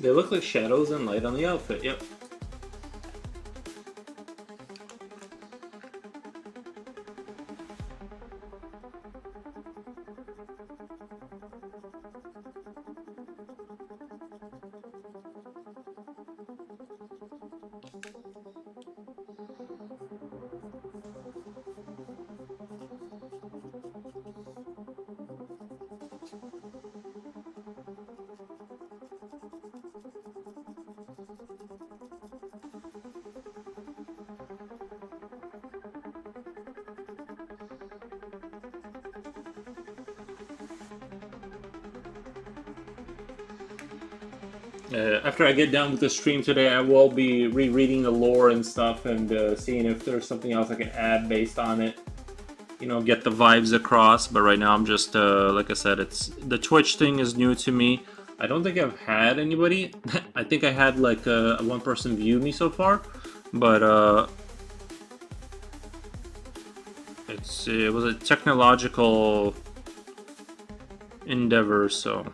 They look like shadows and light on the outfit, yep. After I get done with the stream today, I will be rereading the lore and stuff and seeing if there's something else I can add based on it. You know, get the vibes across. But right now, I'm just like I said, it's the Twitch thing is new to me. I don't think I've had anybody. I think I had like one person view me so far, but it was a technological endeavor, so.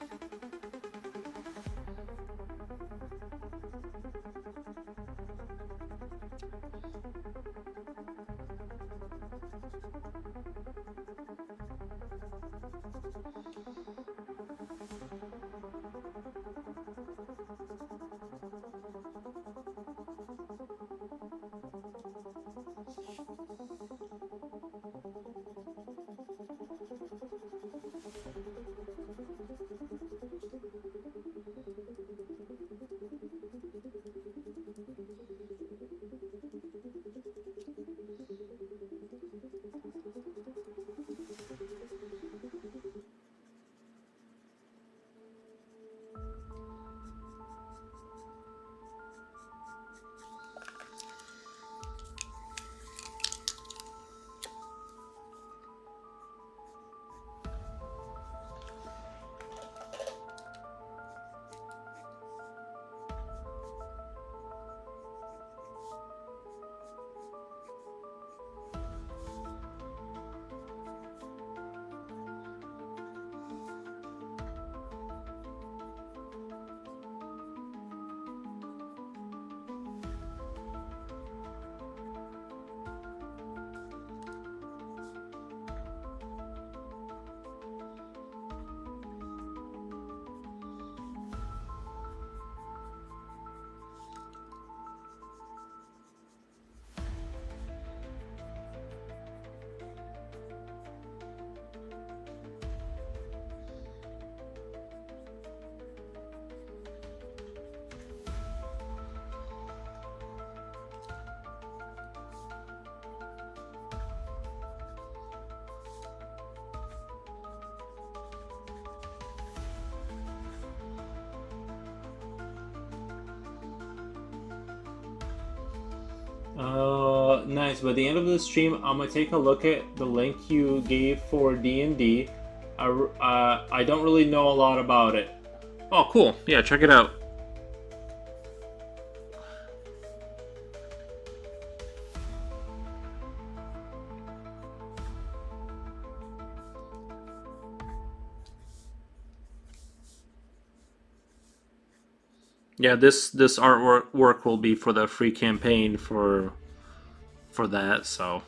Nice. By the end of the stream, I'm gonna take a look at the link you gave for D&D. I don't really know a lot about it. Oh, cool. Yeah, check it out. Yeah, this artwork work will be for the free campaign for that. So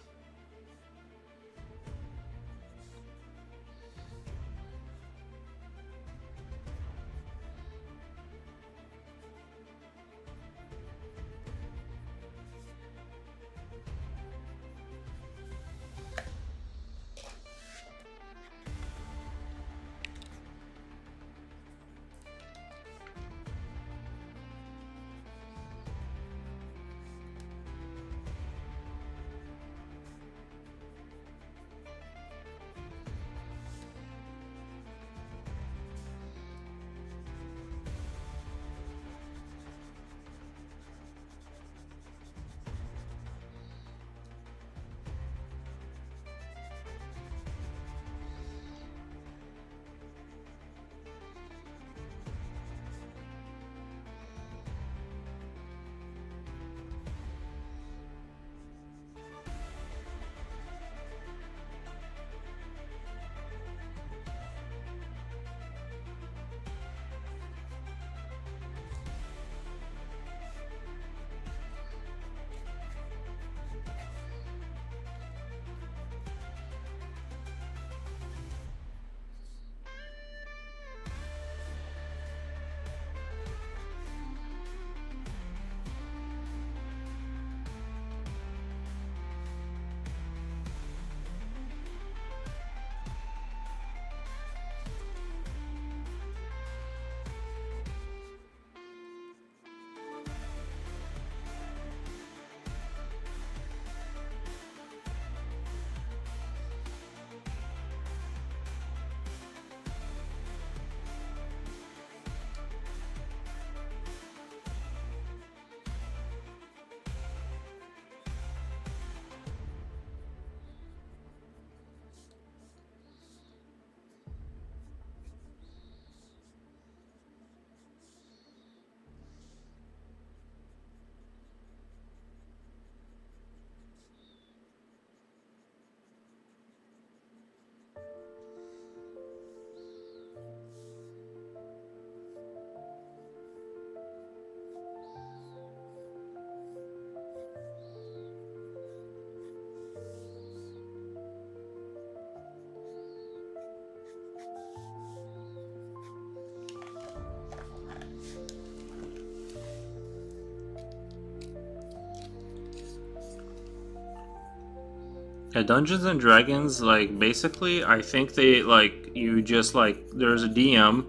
yeah, Dungeons and Dragons, like basically, I think they like you just like there's a DM.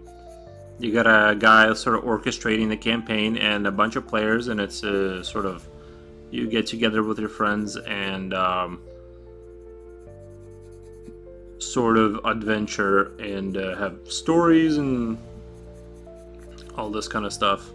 You got a guy sort of orchestrating the campaign and a bunch of players, and it's a sort of you get together with your friends and sort of adventure and have stories and all this kind of stuff.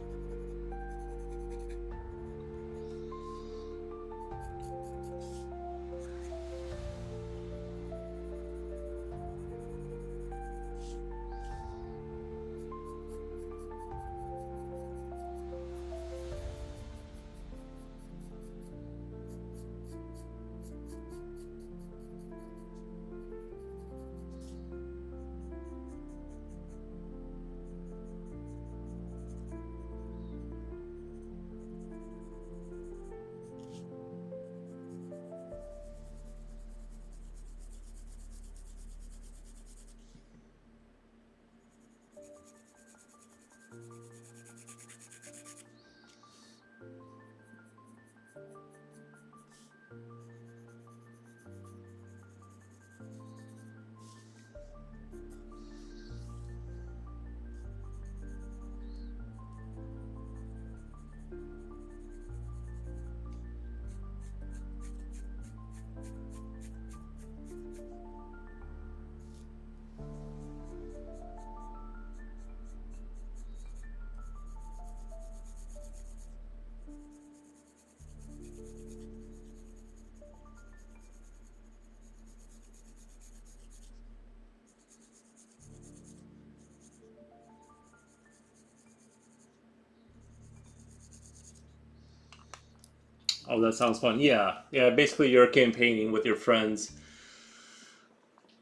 Oh, that sounds fun. Yeah, yeah. Basically, you're campaigning with your friends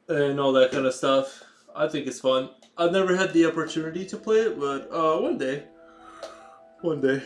and all that kind of stuff. I think it's fun. I've never had the opportunity to play it, but one day, one day.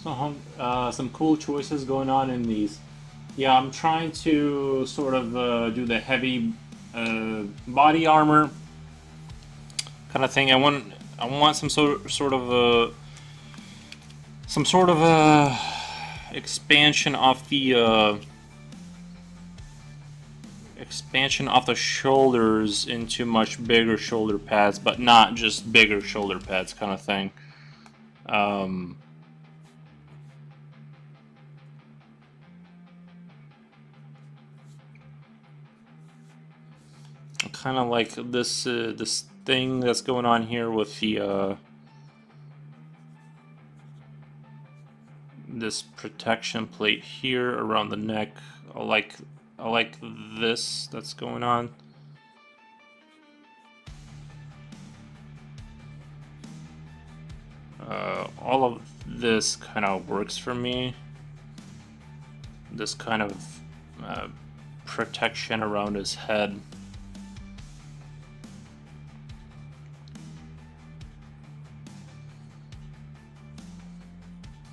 some cool choices going on in these. Yeah, I'm trying to sort of do the heavy body armor kind of thing. I want sort of expansion off the shoulders into much bigger shoulder pads, but not just bigger shoulder pads kind of thing. Kind of like this this thing that's going on here with the this protection plate here around the neck. I like this that's going on. All of this kind of works for me. This kind of protection around his head.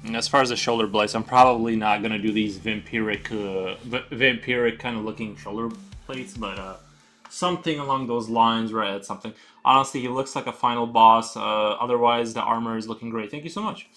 And as far as the shoulder blades, I'm probably not going to do these vampiric kind of looking shoulder plates, but something along those lines, right? Something. Honestly, he looks like a final boss. Otherwise, the armor is looking great. Thank you so much.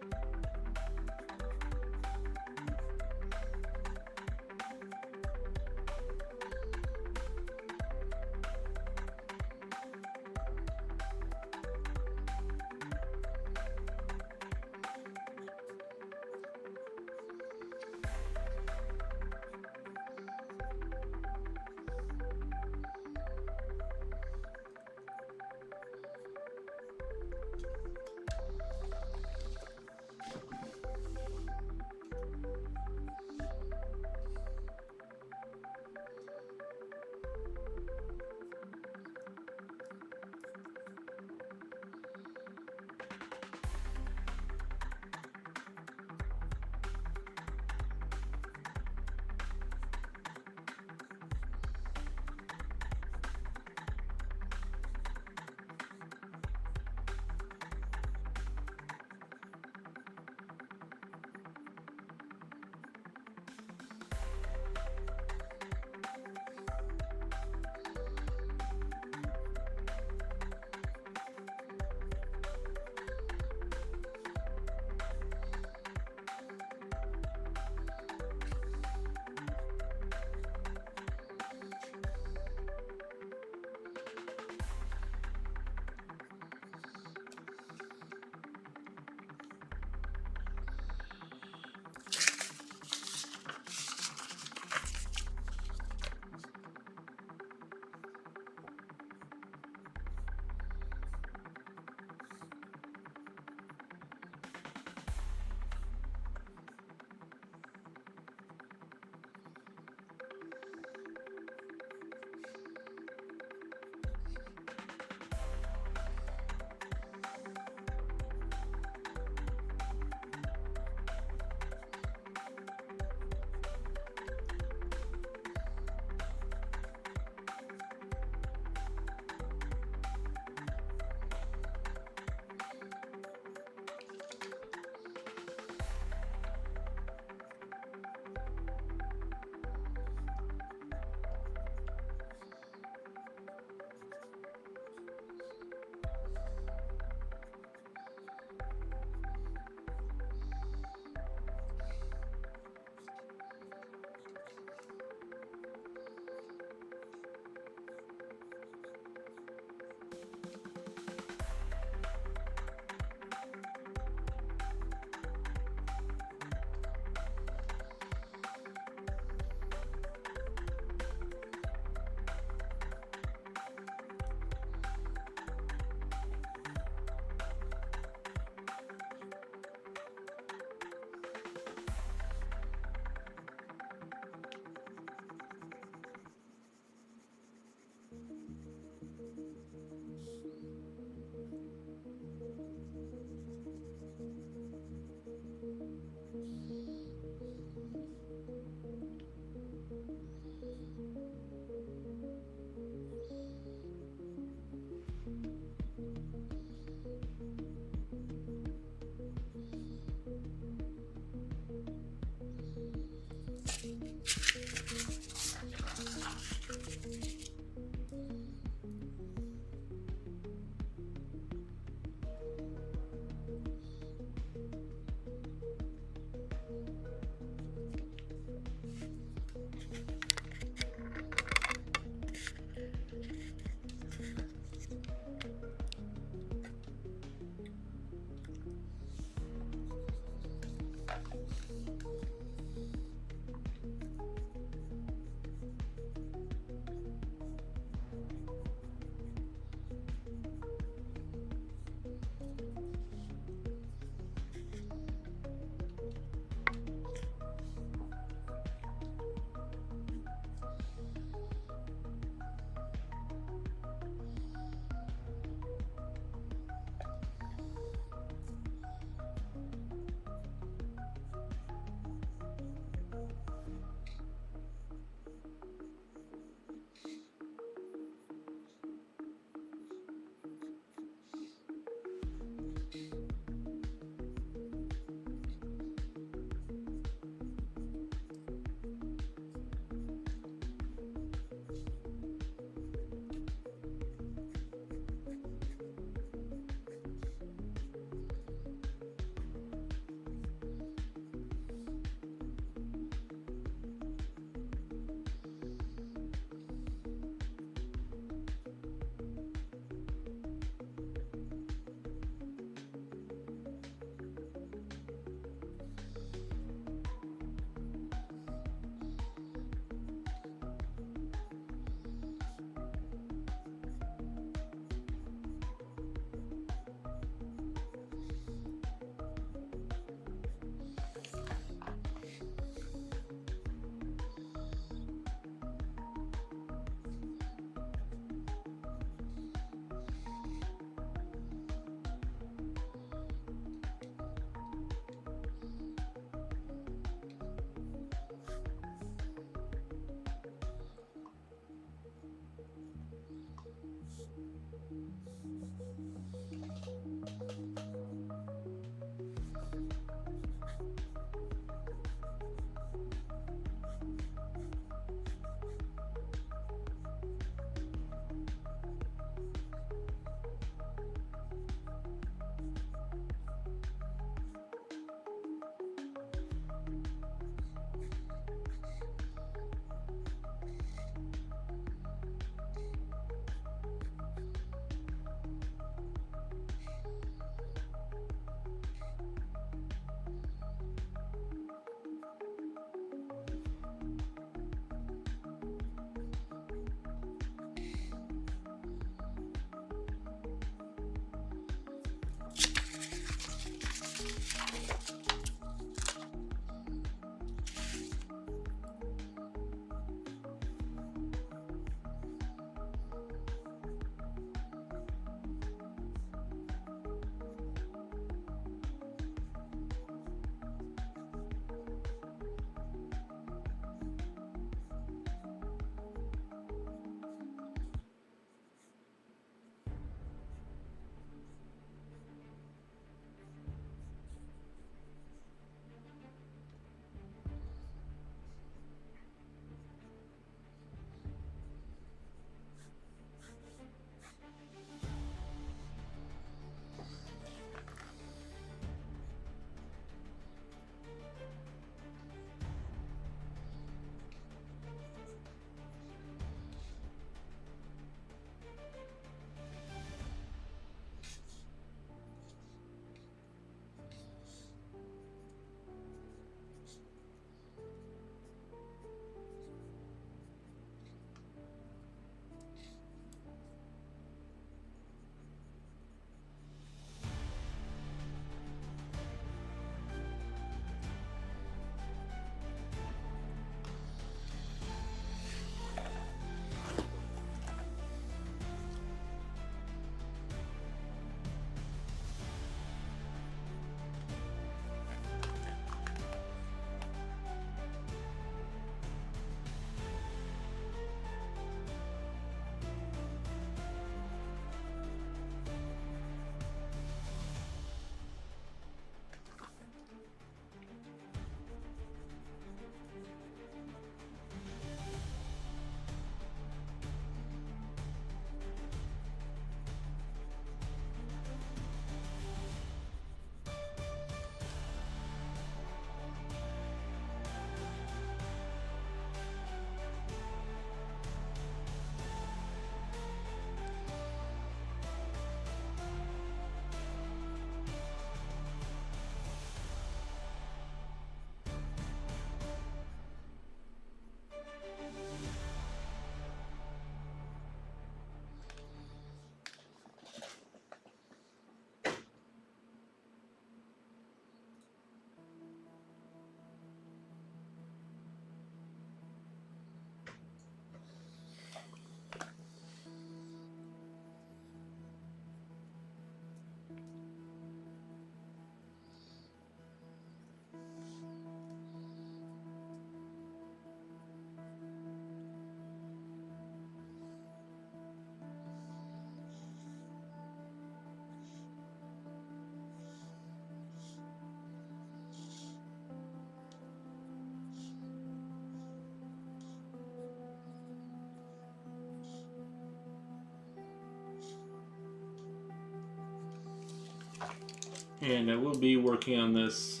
And I will be working on this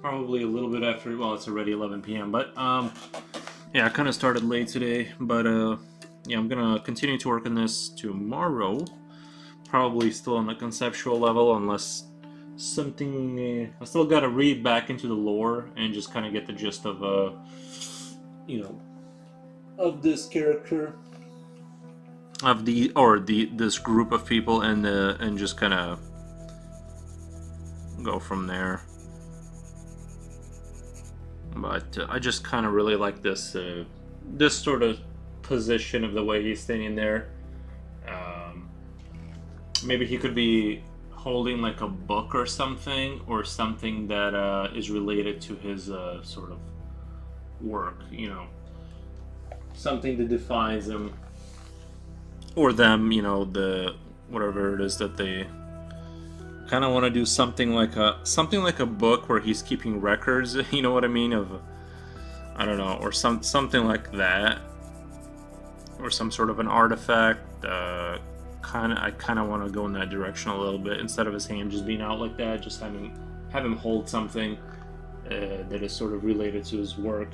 probably a little bit after. Well, it's already 11 p.m. But yeah, I kind of started late today. But yeah, I'm gonna continue to work on this tomorrow. Probably still on the conceptual level, unless something. I still gotta read back into the lore and just kind of get the gist of you know, of this character, of this group of people, and just kind of go from there. But I just kind of really like this sort of position of the way he's standing there. Maybe he could be holding like a book or something that is related to his sort of work. You know, something that defines him or them. You know, the whatever it is that they kind of want to do something like a book where he's keeping records. You know what I mean? Of I don't know, or something like that, or some sort of an artifact. I kind of want to go in that direction a little bit instead of his hand just being out like that. Just have him hold something that is sort of related to his work.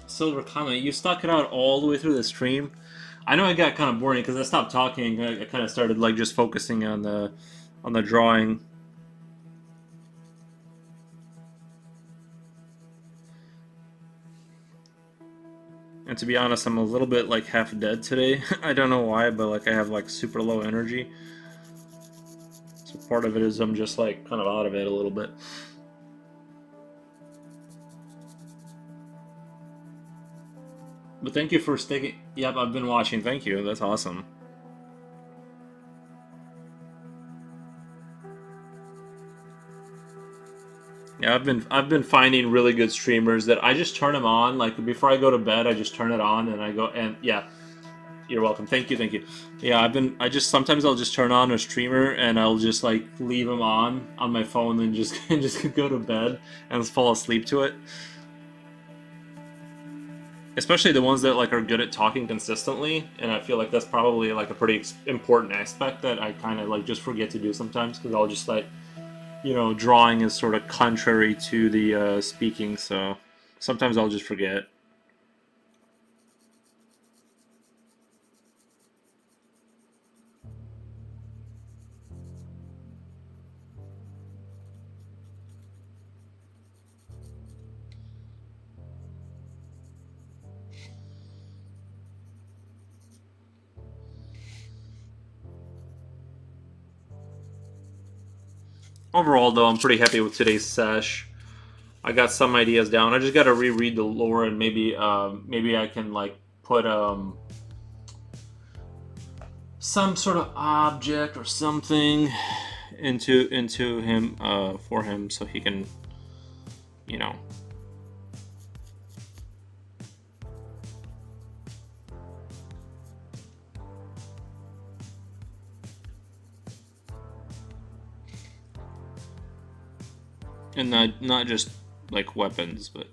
Silver comment, you stuck it out all the way through the stream. I know it got kind of boring because I stopped talking. I kind of started like just focusing on the drawing. And to be honest, I'm a little bit like half dead today. I don't know why, but like I have like super low energy. So part of it is I'm just like kind of out of it a little bit. But thank you for sticking. Yep, I've been watching. Thank you. That's awesome. Yeah, I've been finding really good streamers that I just turn them on like before I go to bed. I just turn it on and I go and yeah, you're welcome. Thank you, thank you. Yeah, I just sometimes I'll just turn on a streamer and I'll just like leave them on my phone and just and just go to bed and fall asleep to it. Especially the ones that like are good at talking consistently, and I feel like that's probably like a pretty important aspect that I kind of like just forget to do sometimes because I'll just like, you know, drawing is sort of contrary to the speaking, so sometimes I'll just forget. Overall, though, I'm pretty happy with today's sesh. I got some ideas down. I just got to reread the lore and maybe I can like put some sort of object or something into him for him so he can, you know. And not just like weapons, but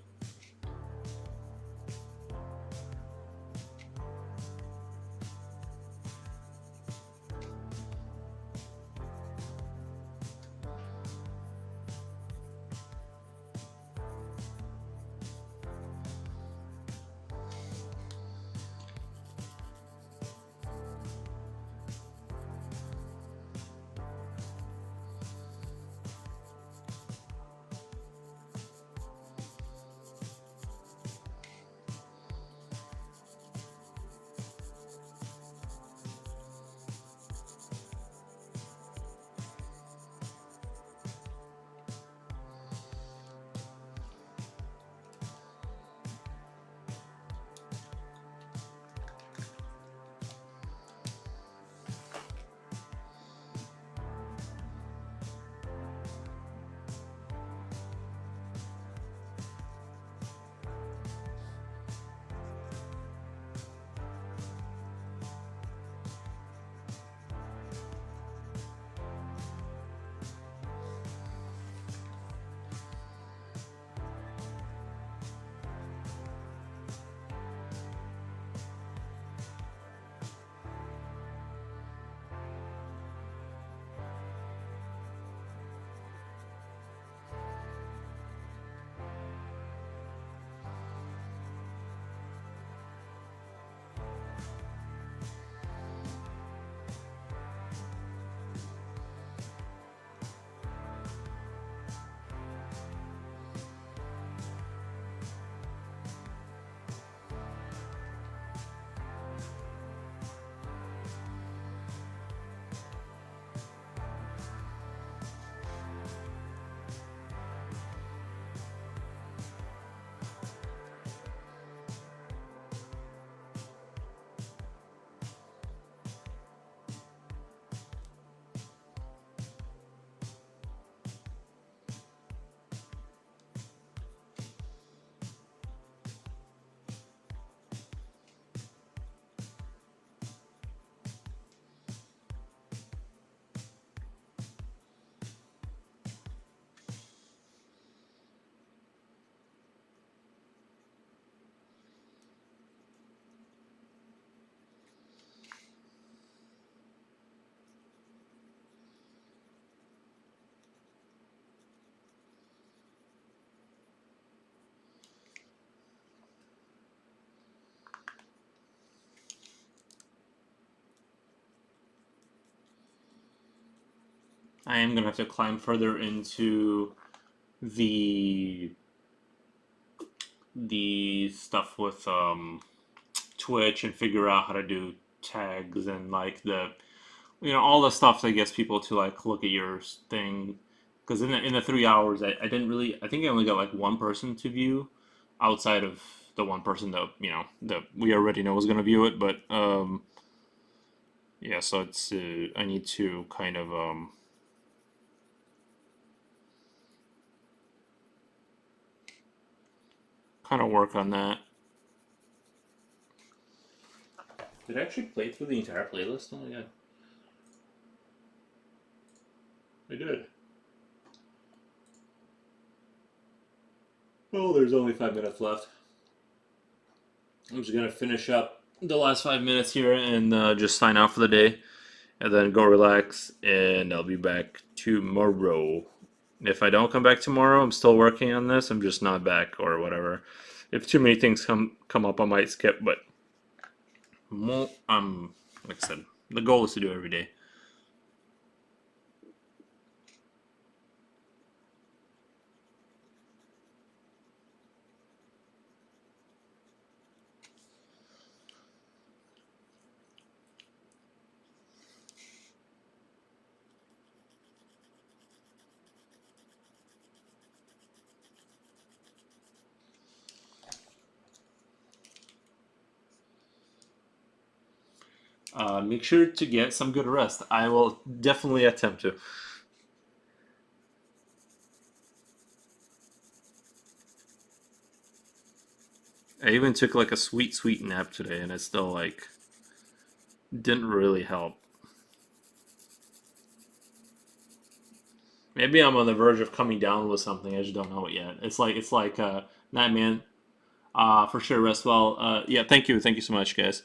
I am gonna have to climb further into the stuff with Twitch and figure out how to do tags and like the all the stuff that gets people to like look at your thing. Because in the 3 hours, I didn't really. I think I only got like one person to view, outside of the one person that that we already know is gonna view it. But yeah, so it's I need to kind of work on that. Did I actually play through the entire playlist? Oh my god. I did. Well, there's only 5 minutes left. I'm just gonna finish up the last 5 minutes here and just sign out for the day, and then go relax. And I'll be back tomorrow. If I don't come back tomorrow, I'm still working on this. I'm just not back or whatever. If too many things come up, I might skip. But like I said, the goal is to do it every day. Make sure to get some good rest. I will definitely attempt to. I even took like a sweet nap today, and it still like didn't really help. Maybe I'm on the verge of coming down with something. I just don't know it yet. It's like Nightman. For sure, rest well. Yeah, thank you so much, guys.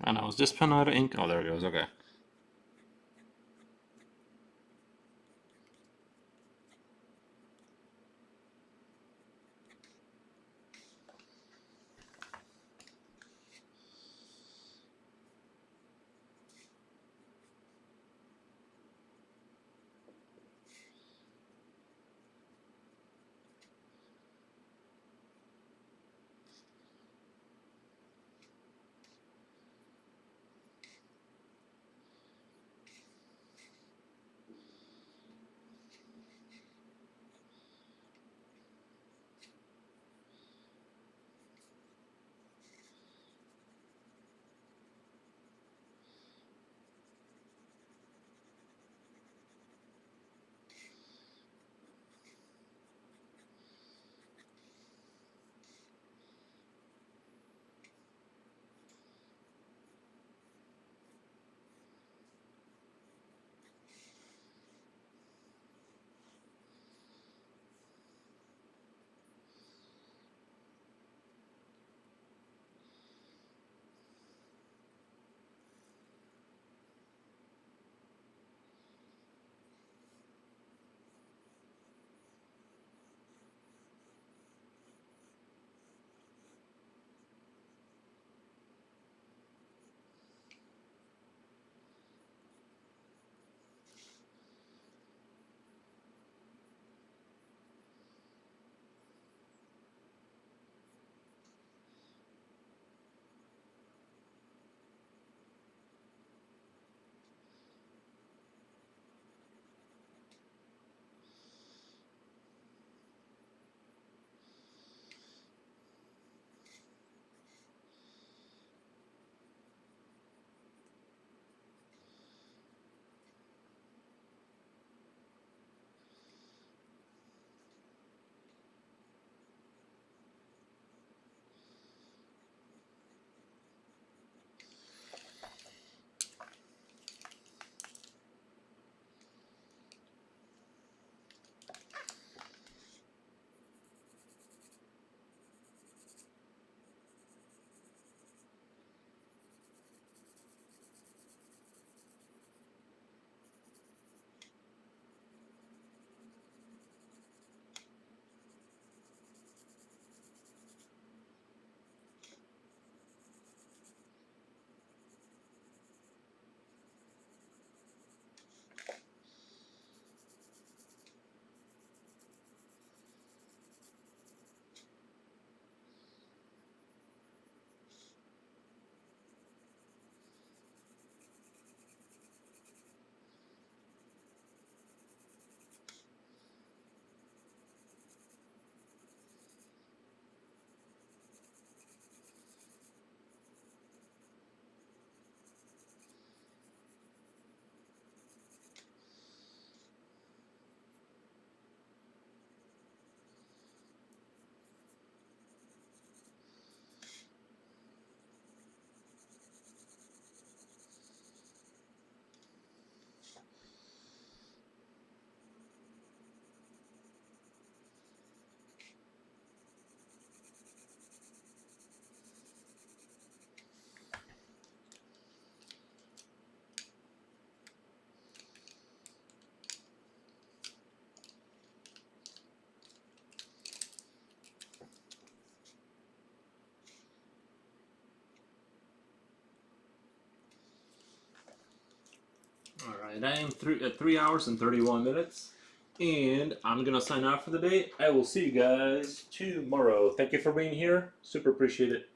I know. Is this pen out of ink? Oh, there it goes. Okay. and I am at 3 hours and 31 minutes. And I'm gonna sign off for the day. I will see you guys tomorrow. Thank you for being here. Super appreciate it.